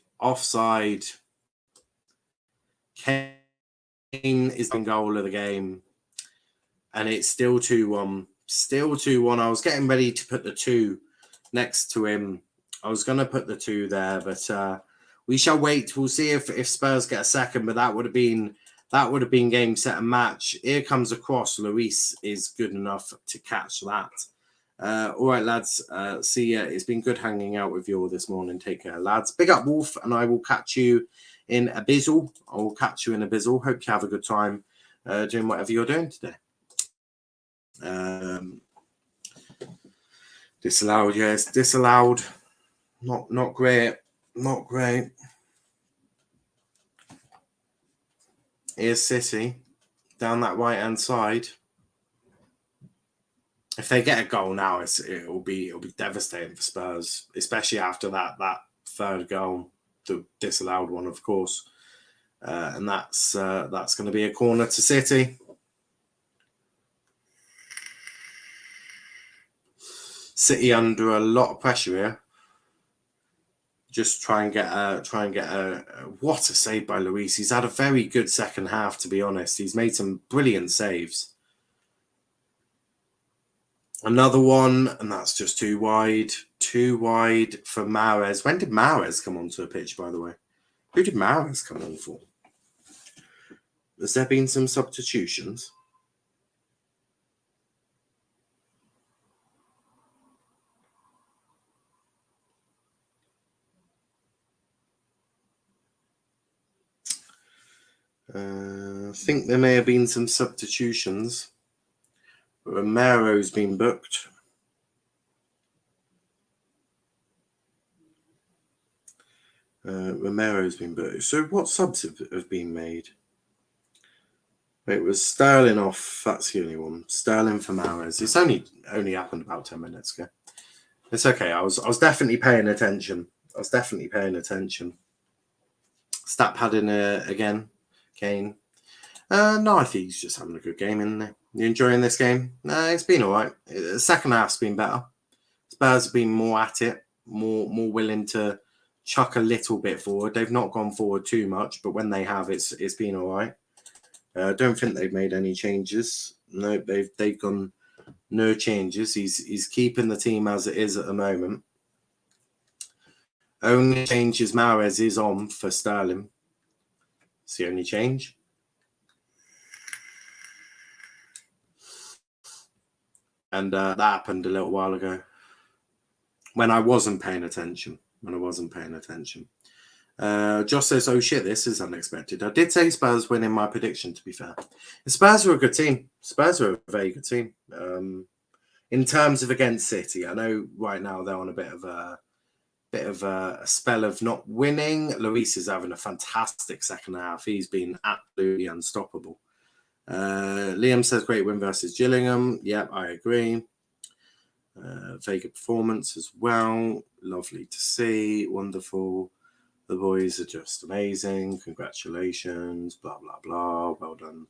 Kane is the goal of the game, and it's still 2-1. Still 2-1. I was getting ready to put the 2 next to him. I was going to put the 2 there, but we shall wait. We'll see if Spurs get a second. But that would have been game, set, and match. Here comes a cross. Luis is good enough to catch that. All right, lads. See ya. It's been good hanging out with you all this morning. Take care, lads. Big up, Wolf, and I will catch you in a bizzle. Hope you have a good time doing whatever you're doing today. Disallowed, yes, disallowed. Not great. Here's City down that right hand side. If they get a goal now, it'll be devastating for Spurs, especially after that 3rd goal, the disallowed one, of course, and that's going to be a corner to City. City under a lot of pressure here. Just try and get a what a save by Luis. He's had a very good second half, to be honest. He's made some brilliant saves. Another one, and that's just too wide. Too wide for Mahrez. When did Mahrez come onto a pitch, by the way? Who did Mahrez come on for? Has there been some substitutions? I think there may have been some substitutions. Romero's been booked. So what subs have been made? It was Sterling off. That's the only one. Sterling for Mahrez. It's only happened about 10 minutes ago. It's okay. I was definitely paying attention. Stat padding again. Kane. No, I think he's just having a good game, isn't he? You enjoying this game? No, it's been all right. The second half's been better. Spurs have been more at it, more willing to chuck a little bit forward. They've not gone forward too much, but when they have, it's been all right. I don't think they've made any changes. No, they've gone no changes. He's keeping the team as it is at the moment. Only change is Mahrez is on for Sterling. It's the only change. And that happened a little while ago when I wasn't paying attention. Josh says, oh shit, this is unexpected. I did say Spurs win in my prediction, to be fair. The Spurs are a good team. Spurs are a very good team. In terms of against City, I know right now they're on a bit of a spell of not winning. Lloris is having a fantastic second half. He's been absolutely unstoppable. Liam says great win versus Gillingham. Yep, I agree. Very good performance as well. Lovely to see. Wonderful. The boys are just amazing. Congratulations. Blah, blah, blah. Well done.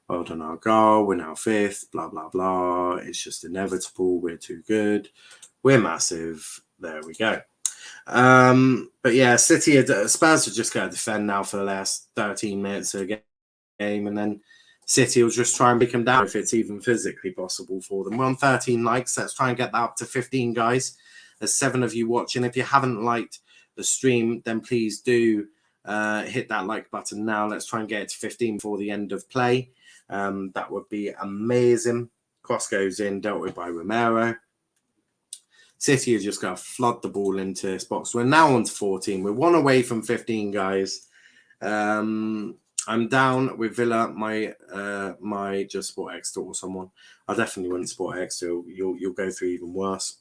Well done, our goal. We're now 5th. Blah, blah, blah. It's just inevitable. We're too good. We're massive. There we go. But yeah, Spurs are just going to defend now for the last 13 minutes of the game, and then City will just try and break them down if it's even physically possible for them. We're on 13 likes. Let's try and get that up to 15, guys. There's 7 of you watching. If you haven't liked the stream, then please do hit that like button now. Let's try and get it to 15 before the end of play. That would be amazing. Cross goes in, dealt with by Romero. City are just going to flood the ball into this box. We're now on to 14. We're 1 away from 15, guys. I'm down with Villa. My just Sport Extra or someone. I definitely wouldn't Sport Extra. You'll go through even worse.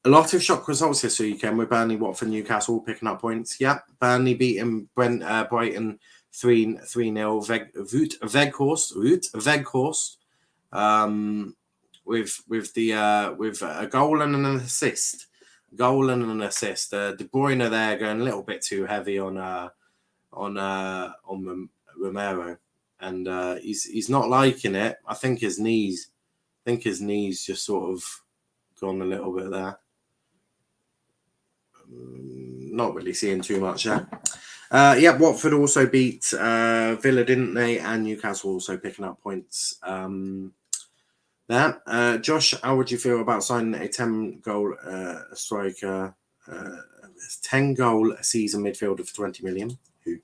A lot of shock results this weekend with Burnley, Watford, Newcastle picking up points. Yep, Burnley beating Brighton 3-0. Weghorst. With a goal and an assist. De Bruyne there going a little bit too heavy on Romero, and he's not liking it. I think his knees just sort of gone a little bit there. Not really seeing too much there. Watford also beat Villa, didn't they? And Newcastle also picking up points. Josh, how would you feel about signing a 10-goal striker, 10-goal season midfielder for 20 million? Who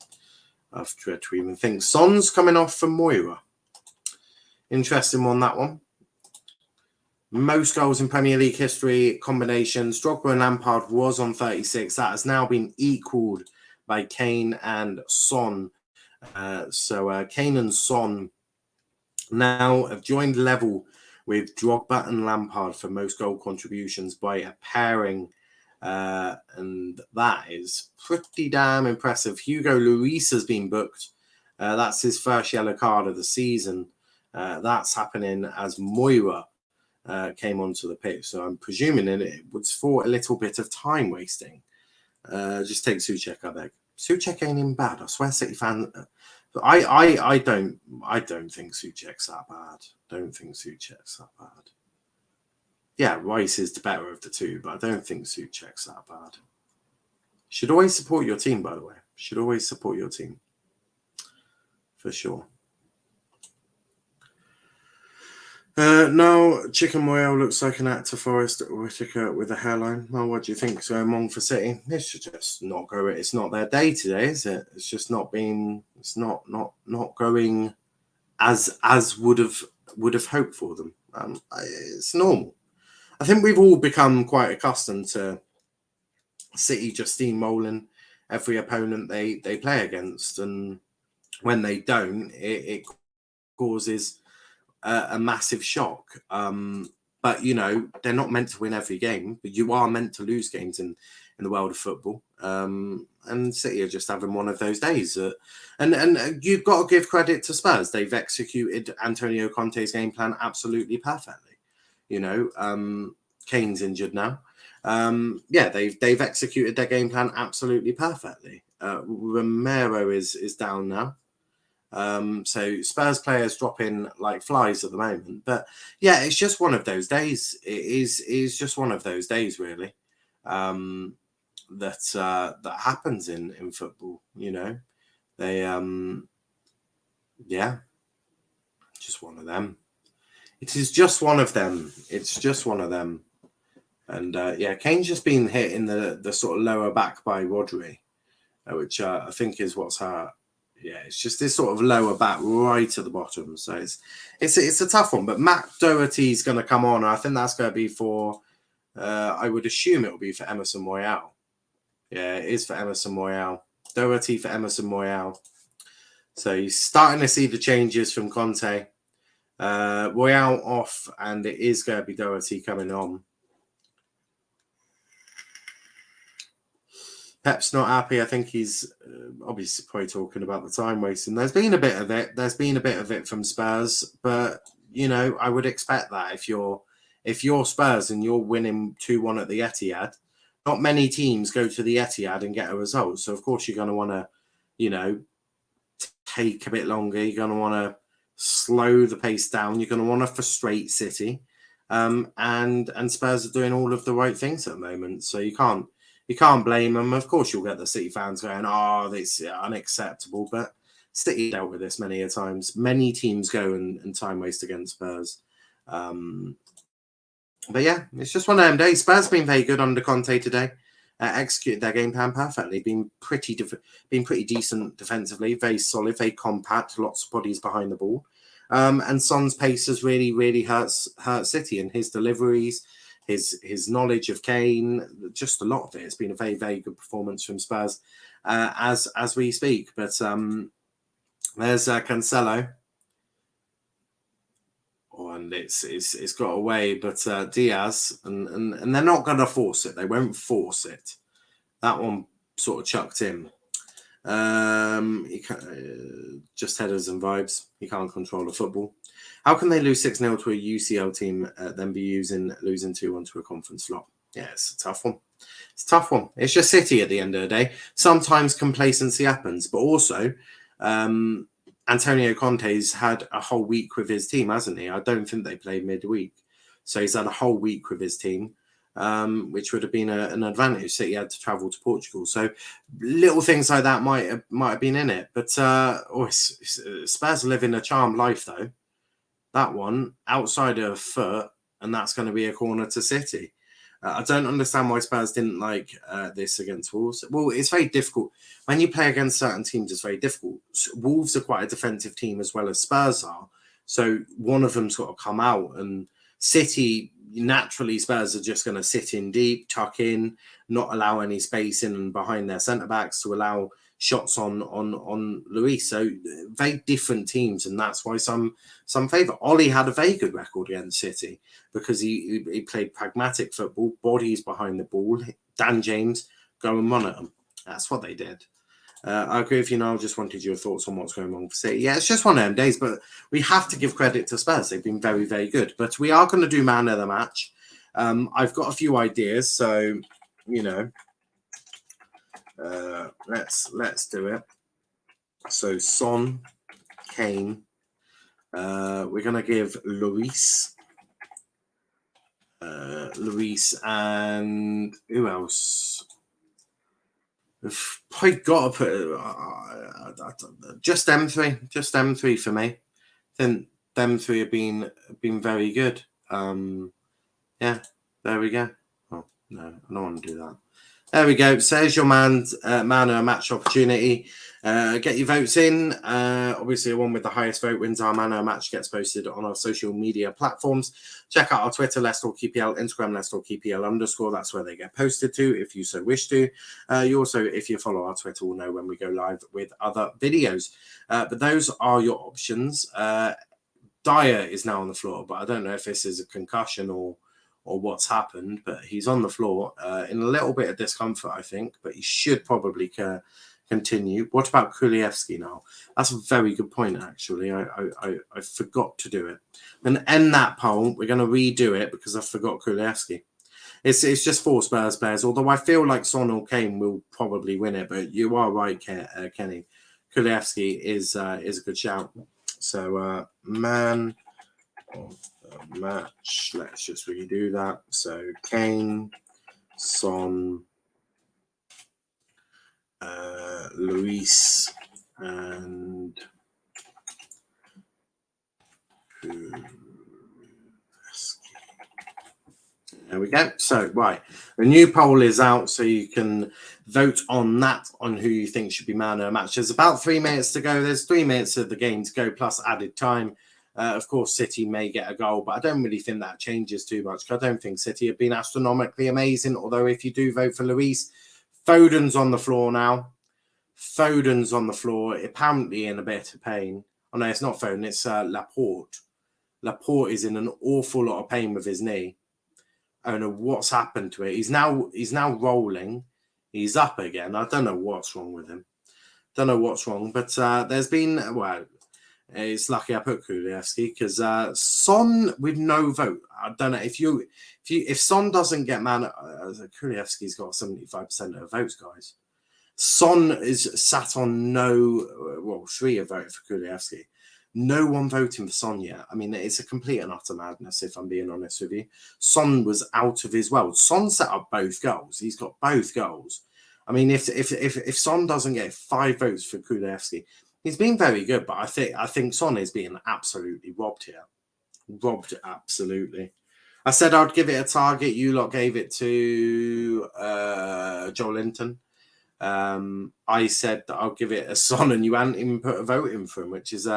I've dread to even think. Son's coming off from Moira. Interesting one, that one. Most goals in Premier League history combinations. Drogba and Lampard was on 36. That has now been equalled by Kane and Son. So Kane and Son now have joined level with Drogba and Lampard for most goal contributions by a pairing. And that is pretty damn impressive. Hugo Lloris has been booked. That's his first yellow card of the season. That's happening as Moira came onto the pitch. So I'm presuming it was for a little bit of time wasting. Just take Souček, I beg. Souček ain't even bad. I swear, City fan. I don't think Souček's that bad. Yeah, Rice is the better of the two, but I don't think Souček's that bad. Should always support your team, by the way. Should always support your team. For sure. No, Chicken Moyle looks like an actor Forrest Whitaker with a hairline. Well, what do you think? So Mong for City. This should just not go. It's not their day today, is it? It's just not being. It's not going as would have hoped for them. It's normal. I think we've all become quite accustomed to City just steamrolling every opponent they play against, and when they don't, it causes a massive shock. But they're not meant to win every game, but you are meant to lose games in the world of football. And City are just having one of those days. And you've got to give credit to Spurs. They've executed Antonio Conte's game plan absolutely perfectly. Kane's injured now. They've executed their game plan absolutely perfectly. Romero is down now. So Spurs players drop in like flies at the moment. But yeah, it's just one of those days. It is just one of those days, really, that happens in football. You know, they yeah, just one of them. It is just one of them. It's just one of them. And yeah, Kane's just been hit in the sort of lower back by Rodri, which I think is what's hurt. Yeah, it's just this sort of lower back right at the bottom. So it's a tough one. But Matt Doherty's going to come on. I think that's going to be for. I would assume it will be for Emerson Royale. Yeah, it is for Emerson Royale. Doherty for Emerson Royale. So you're starting to see the changes from Conte. Royale off, and it is going to be Doherty coming on. Pep's not happy. I think he's obviously probably talking about the time wasting. There's been a bit of it. There's been a bit of it from Spurs, but you know, I would expect that if you're Spurs and you're winning 2-1 at the Etihad, not many teams go to the Etihad and get a result. So of course you're going to want to, you know, take a bit longer. You're going to want to slow the pace down. You're going to want to frustrate City, and Spurs are doing all of the right things at the moment. So you can't blame them. Of course, you'll get the City fans going, "Oh, this is unacceptable." But City dealt with this many a times. Many teams go and time waste against Spurs. But yeah, it's just one of them days. Spurs been very good under Conte today. Executed their game plan perfectly. Been pretty decent defensively. Very solid. Very compact. Lots of bodies behind the ball. And Son's pace has really hurt City, and his deliveries, his knowledge of Kane, just a lot of it. It's been a very good performance from Spurs as we speak. But there's Cancelo. Oh, and it's got away, but Diaz, and they're not going to force it. They won't force it. That one sort of chucked in. He just headers and vibes. He can't control the football. How can they lose 6-0 to a UCL team, then be losing 2-1 to a conference flop? Yeah, it's a tough one. It's a tough one. It's just City at the end of the day. Sometimes complacency happens, but also Antonio Conte's had a whole week with his team, hasn't he? I don't think they played midweek. So he's had a whole week with his team, which would have been an advantage. So he had to travel to Portugal. So little things like that might have been in it. But Spurs live in a charmed life, though. That one, outside of a foot, and that's going to be a corner to City. I don't understand why Spurs didn't like this against Wolves. Well, it's very difficult. When you play against certain teams, it's very difficult. Wolves are quite a defensive team as well as Spurs are. So one of them sort of come out, and City, naturally, Spurs are just going to sit in deep, tuck in, not allow any space in and behind their centre-backs to allow shots on Luis. So very different teams, and that's why some favour. Ollie had a very good record against City because he played pragmatic football, bodies behind the ball. Dan James, go and run at them. That's what they did. I agree with you, Niall. Just wanted your thoughts on what's going on for City. Yeah, it's just one of them days, but we have to give credit to Spurs. They've been very good. But we are going to do man of the match. I've got a few ideas, so you know. Let's do it. So Son, Kane. We're gonna give Luis, and who else? We've probably got to put just them three. Just them three for me. I think them three have been very good. Yeah, there we go. Oh no, I don't want to do that. There we go. So there's your man of a match opportunity. Get your votes in. Obviously, the one with the highest vote wins our man of a match, gets posted on our social media platforms. Check out our Twitter, Let's Talk EPL, Instagram, Let's Talk EPL_. That's where they get posted to, if you so wish to. You also, if you follow our Twitter, will know when we go live with other videos. But those are your options. Dyer is now on the floor, but I don't know if this is a concussion or what's happened, but he's on the floor in a little bit of discomfort, I think, but he should probably continue. What about Kulievski now? That's a very good point, actually. I forgot to do it. I'm going to end that poll. We're going to redo it because I forgot Kulievski. It's just 4 Spurs players, although I feel like Son or Kane will probably win it, but you are right, Kenny. Kulievski is a good shout. So man of the match. Let's just redo that. So Kane, Son, Luis, and there we go. So, right, the new poll is out, so you can vote on that, on who you think should be man of the match. There's about 3 minutes to go. There's 3 minutes of the game to go, plus added time. Of course, City may get a goal, but I don't really think that changes too much. I don't think City have been astronomically amazing, although if you do vote for Luis, Foden's on the floor now. Foden's on the floor, apparently in a bit of pain. Oh, no, it's not Foden, it's Laporte. Laporte is in an awful lot of pain with his knee. I don't know what's happened to it. He's now rolling. He's up again. I don't know what's wrong with him. Don't know what's wrong, but there's been, well, it's lucky I put Kulievski because Son with no vote. I don't know if Son doesn't get man, Kulievski's got 75% of the votes, guys. Son is sat on no, 3 have voted for Kulievski. No one voting for Son yet. I mean, it's a complete and utter madness, if I'm being honest with you. Son was out of his world. Son set up both goals. He's got both goals. I mean, if Son doesn't get 5 votes for Kulievski, he's been very good, but I think Son is being absolutely robbed here. Robbed, absolutely. I said I'd give it a target. You lot gave it to Joel Linton. I said that I'll give it a Son, and you hadn't even put a vote in for him, which is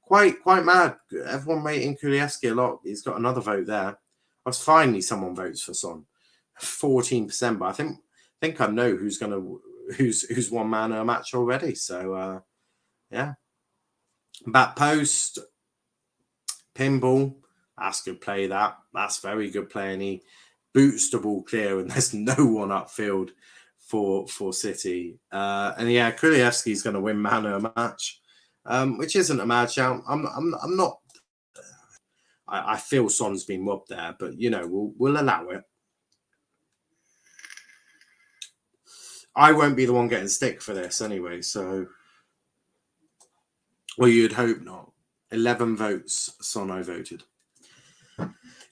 quite mad. Everyone rating Kulievski a lot. He's got another vote there. I was finally someone votes for Son, 14%. But I think I know who's one man a match already. So yeah, back post, pinball. That's good play. That's very good play, and he boots the ball clear, and there's no one upfield for City. And yeah, Kulievski's going to win man of the match, which isn't a mad shout. I'm not. I feel Son's been robbed there, but you know we'll allow it. I won't be the one getting stick for this anyway, so well, you'd hope not. 11 votes, Son voted.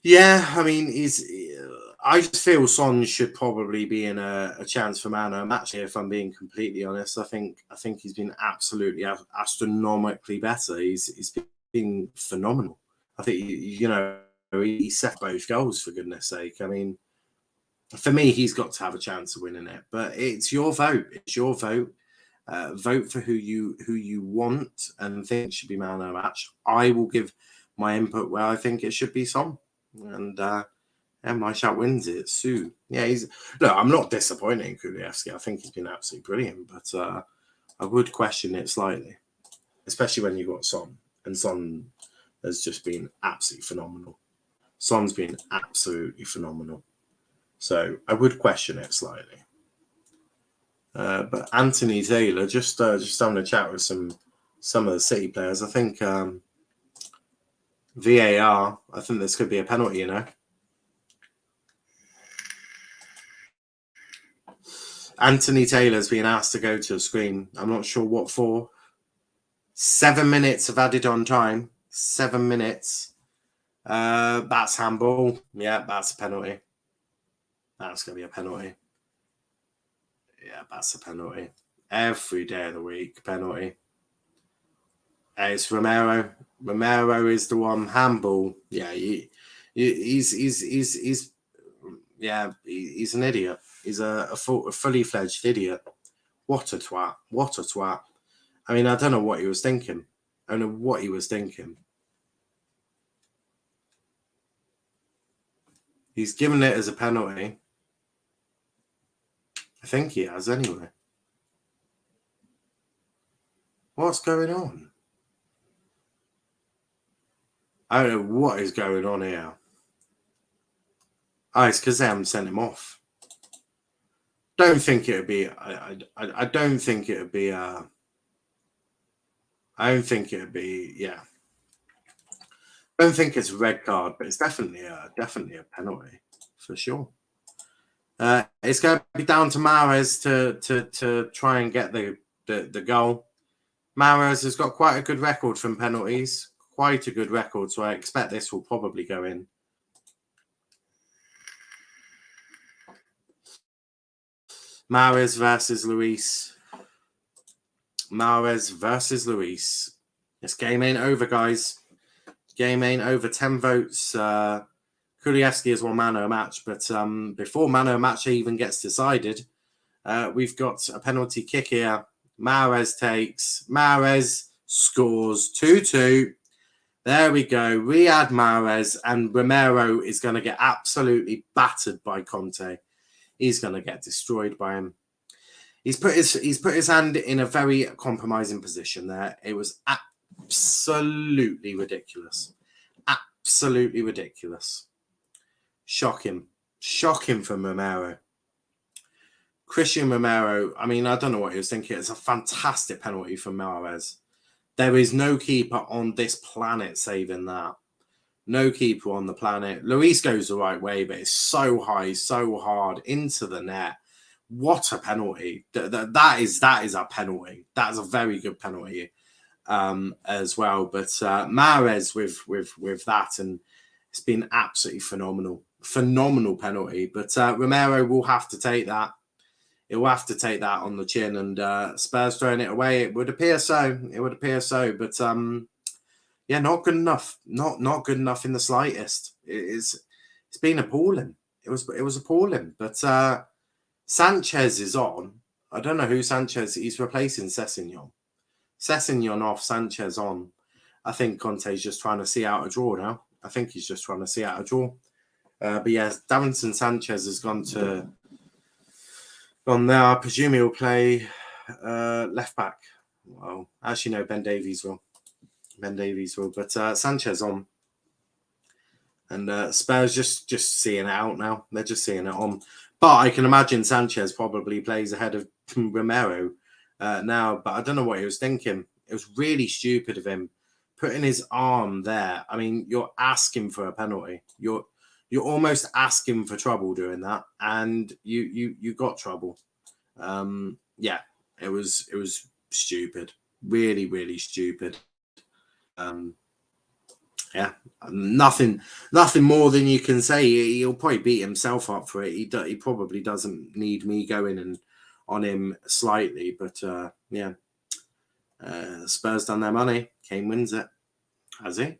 Yeah, I mean, I just feel Son should probably be in a chance for man of the match here, if I'm being completely honest. I think he's been absolutely astronomically better. He's been phenomenal. I think, you know, he set both goals, for goodness sake. I mean, for me, he's got to have a chance of winning it. But it's your vote. It's your vote. Vote for who you want and think should be man of the match. I will give my input where I think it should be Son. And my shout wins it. Sue. Yeah, look, I'm not disappointed in Kulievski. I think he's been absolutely brilliant, but I would question it slightly, especially when you got Son. And Son has just been absolutely phenomenal. Son's been absolutely phenomenal. So I would question it slightly. But Anthony Taylor, just having a chat with some of the City players, I think VAR, I think this could be a penalty, you know. Anthony Taylor's been asked to go to a screen. I'm not sure what for. 7 minutes of added on time. 7 minutes. That's handball. Yeah, that's a penalty. That's going to be a penalty. Yeah, that's a penalty. Every day of the week, penalty. It's Romero. Romero is the one. Handball. Yeah, he's an idiot. He's a fully fledged idiot. What a twat. What a twat. I mean, I don't know what he was thinking. I don't know what he was thinking. He's given it as a penalty. I think he has anyway. What's going on? I don't know what is going on here. Oh, it's because they haven't sent him off. Don't think it would be. I don't think it would be. I don't think it would be. Yeah. I don't think it's a red card, but it's definitely a penalty for sure. It's going to be down to Mahrez to try and get the goal. Mahrez has got quite a good record from penalties. Quite a good record, so I expect this will probably go in. Mahrez versus Luis. Mahrez versus Luis. This game ain't over, guys. Game ain't over. 10 votes. Kulievski has won man of the match, but before man of the match even gets decided, we've got a penalty kick here. Mahrez takes. Mahrez scores 2-2. There we go. Riyad Mahrez, and Romero is going to get absolutely battered by Conte. He's going to get destroyed by him. He's put his hand in a very compromising position there. It was absolutely ridiculous. Absolutely ridiculous. Shocking from Romero. Christian Romero, I mean, I don't know what he was thinking. It's a fantastic penalty from Mahrez. There is no keeper on this planet saving that. No keeper on the planet. Luis goes the right way, but it's so high, so hard into the net. What a penalty. That is a penalty. That is a very good penalty as well. But Mahrez with that, and it's been absolutely phenomenal. Phenomenal penalty. But Romero will have to take that. It will have to take that on the chin, and Spurs throwing it away. It would appear so. But yeah, not good enough. Not good enough in the slightest. It's been appalling. It was appalling. But Sanchez is on. I don't know who Sanchez. He's replacing Sessegnon. Sessegnon off, Sanchez on. I think Conte's just trying to see out a draw now. I think he's just trying to see out a draw. But yeah, Davinson Sanchez has gone there. I presume he'll play left back. Well, actually, no, Ben Davies will. But Sanchez on. And Spurs just seeing it out now. They're just seeing it on. But I can imagine Sanchez probably plays ahead of Romero now. But I don't know what he was thinking. It was really stupid of him putting his arm there. I mean, you're asking for a penalty. You're almost asking for trouble doing that, and you got trouble. Yeah, it was stupid. Really, really stupid. Yeah, nothing more than you can say. He'll probably beat himself up for it. He probably doesn't need me going and on him slightly, but yeah. Spurs done their money. Kane wins it. Has he? If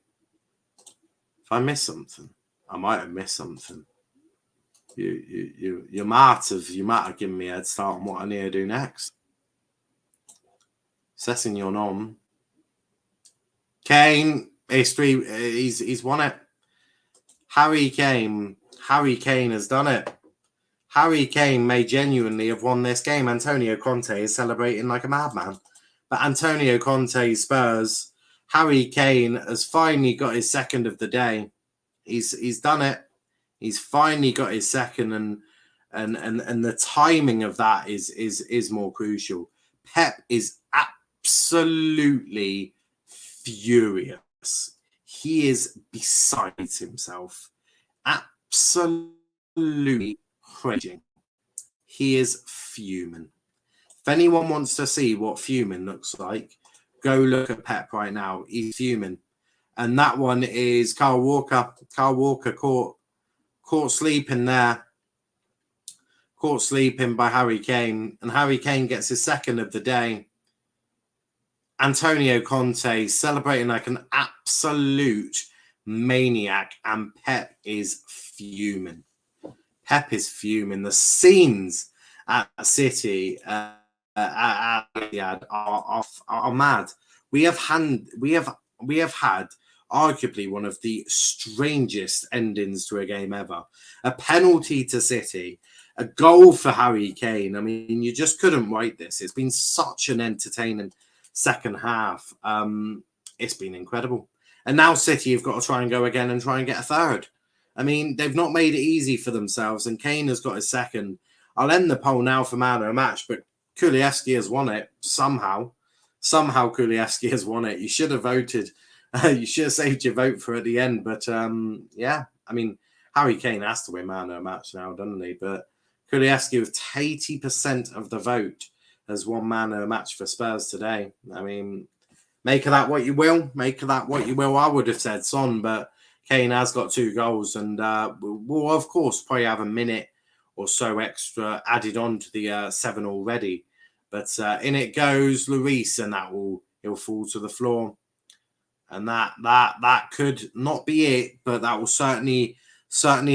I miss something, I might have missed something. You might have given me a head start on what I need to do next. Sessegnon on. Kane, he's won it. Harry Kane has done it. Harry Kane may genuinely have won this game. Antonio Conte is celebrating like a madman. But Antonio Conte, Spurs, Harry Kane has finally got his second of the day. He's done it. He's finally got his second, and the timing of that is more crucial. Pep is absolutely furious. He is beside himself. Absolutely raging. He is fuming. If anyone wants to see what fuming looks like, go look at Pep right now. He's fuming. And that one is Kyle Walker. Kyle Walker caught sleeping there. Caught sleeping by Harry Kane. And Harry Kane gets his second of the day. Antonio Conte celebrating like an absolute maniac. And Pep is fuming. Pep is fuming. The scenes at City are mad. We have had arguably one of the strangest endings to a game ever. A penalty to City, a goal for Harry Kane. I mean, you just couldn't write this. It's been such an entertaining second half. It's been incredible. And now City have got to try and go again and try and get a third. I mean, they've not made it easy for themselves, and Kane has got his second. I'll end the poll now for man of the match, but Kulievski has won it somehow. Somehow Kulievski has won it. You should have voted. You should have saved your vote for at the end. But yeah, I mean, Harry Kane has to win man of the match now, doesn't he? But Kulievski with 80% of the vote as one man in a match for Spurs today. I mean, make of that what you will. Make of that what you will. I would have said Son, but Kane has got 2 goals, and we'll, of course, probably have a minute or so extra added on to the 7 already. But in it goes Lloris, and he'll fall to the floor. And that could not be it, but that will certainly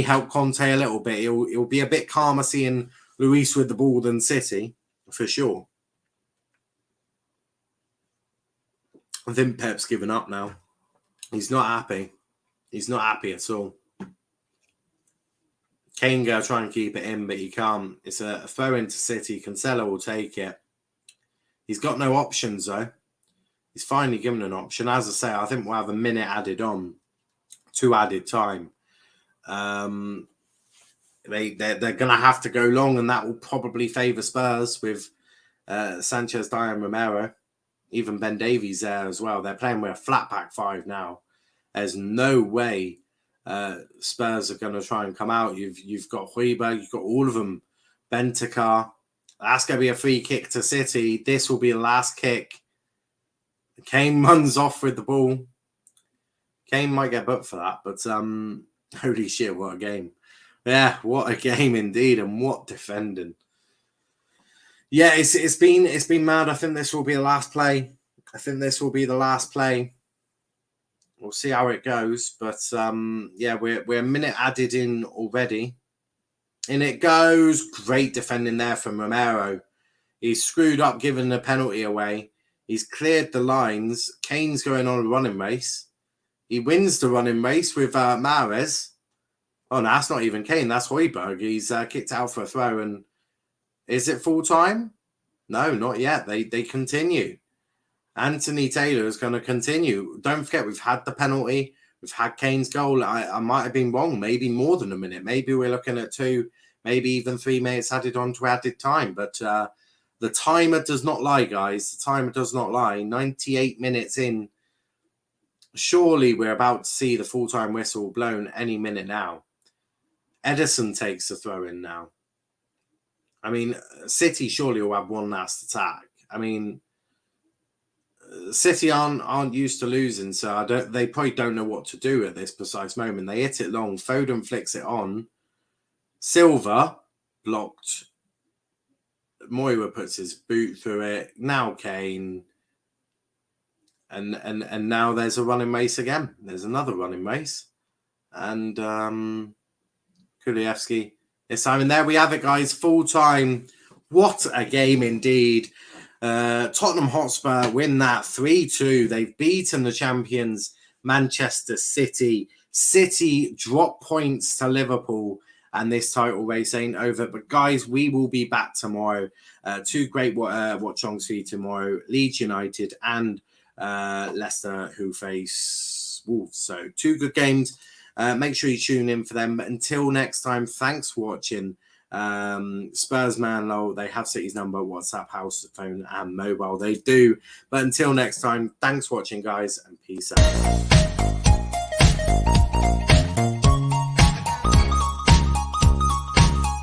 help Conte a little bit. He'll be a bit calmer seeing Lloris with the ball than City, for sure. I think Pep's given up now. He's not happy. He's not happy at all. Kane go try and keep it in, but he can't. It's a throw into City. Cancelo will take it. He's got no options, though. He's finally given an option. As I say, I think we'll have a minute added on, 2 added time. They're going to have to go long, and that will probably favour Spurs with Sanchez, Diane, Romero, even Ben Davies there as well. They're playing with a flat back 5 now. There's no way Spurs are going to try and come out. You've got Hojbjerg, you've got all of them. Bentancur. That's going to be a free kick to City. This will be the last kick. Kane runs off with the ball. Kane might get booked for that, but holy shit, what a game. Yeah, what a game indeed, and what defending. Yeah, it's been mad. I think this will be the last play. We'll see how it goes, but yeah, we're a minute added in already. And it goes. Great defending there from Romero. He's screwed up giving the penalty away. He's cleared the lines. Kane's going on a running race. He wins the running race with Mahrez. Oh, no, that's not even Kane. That's Hojbjerg. He's kicked out for a throw. And is it full time? No, not yet. They continue. Anthony Taylor is going to continue. Don't forget, we've had the penalty. We've had Kane's goal. I might have been wrong. Maybe more than a minute. Maybe we're looking at 2, maybe even 3 minutes added on to added time. But the timer does not lie, guys. The timer does not lie. 98 minutes in. Surely we're about to see the full-time whistle blown any minute now. Ederson takes the throw in now. I mean, City surely will have one last attack. I mean, City aren't used to losing, so they probably don't know what to do at this precise moment. They hit it long. Foden flicks it on. Silva blocked. Moira puts his boot through it. Now Kane. And now there's a running race again. There's another running race. And Kulievski. Yes, I mean, there we have it, guys. Full time. What a game indeed. Tottenham Hotspur win that 3-2. They've beaten the champions, Manchester City. City drop points to Liverpool, and this title race ain't over. But guys, we will be back tomorrow. 2 great watch-alongs for you tomorrow. Leeds United and Leicester, who face Wolves. So 2 good games. Make sure you tune in for them. But until next time, thanks for watching. Spurs Man Lol, they have City's number, WhatsApp, house phone, and mobile. They do. But until next time, thanks for watching, guys, and peace out.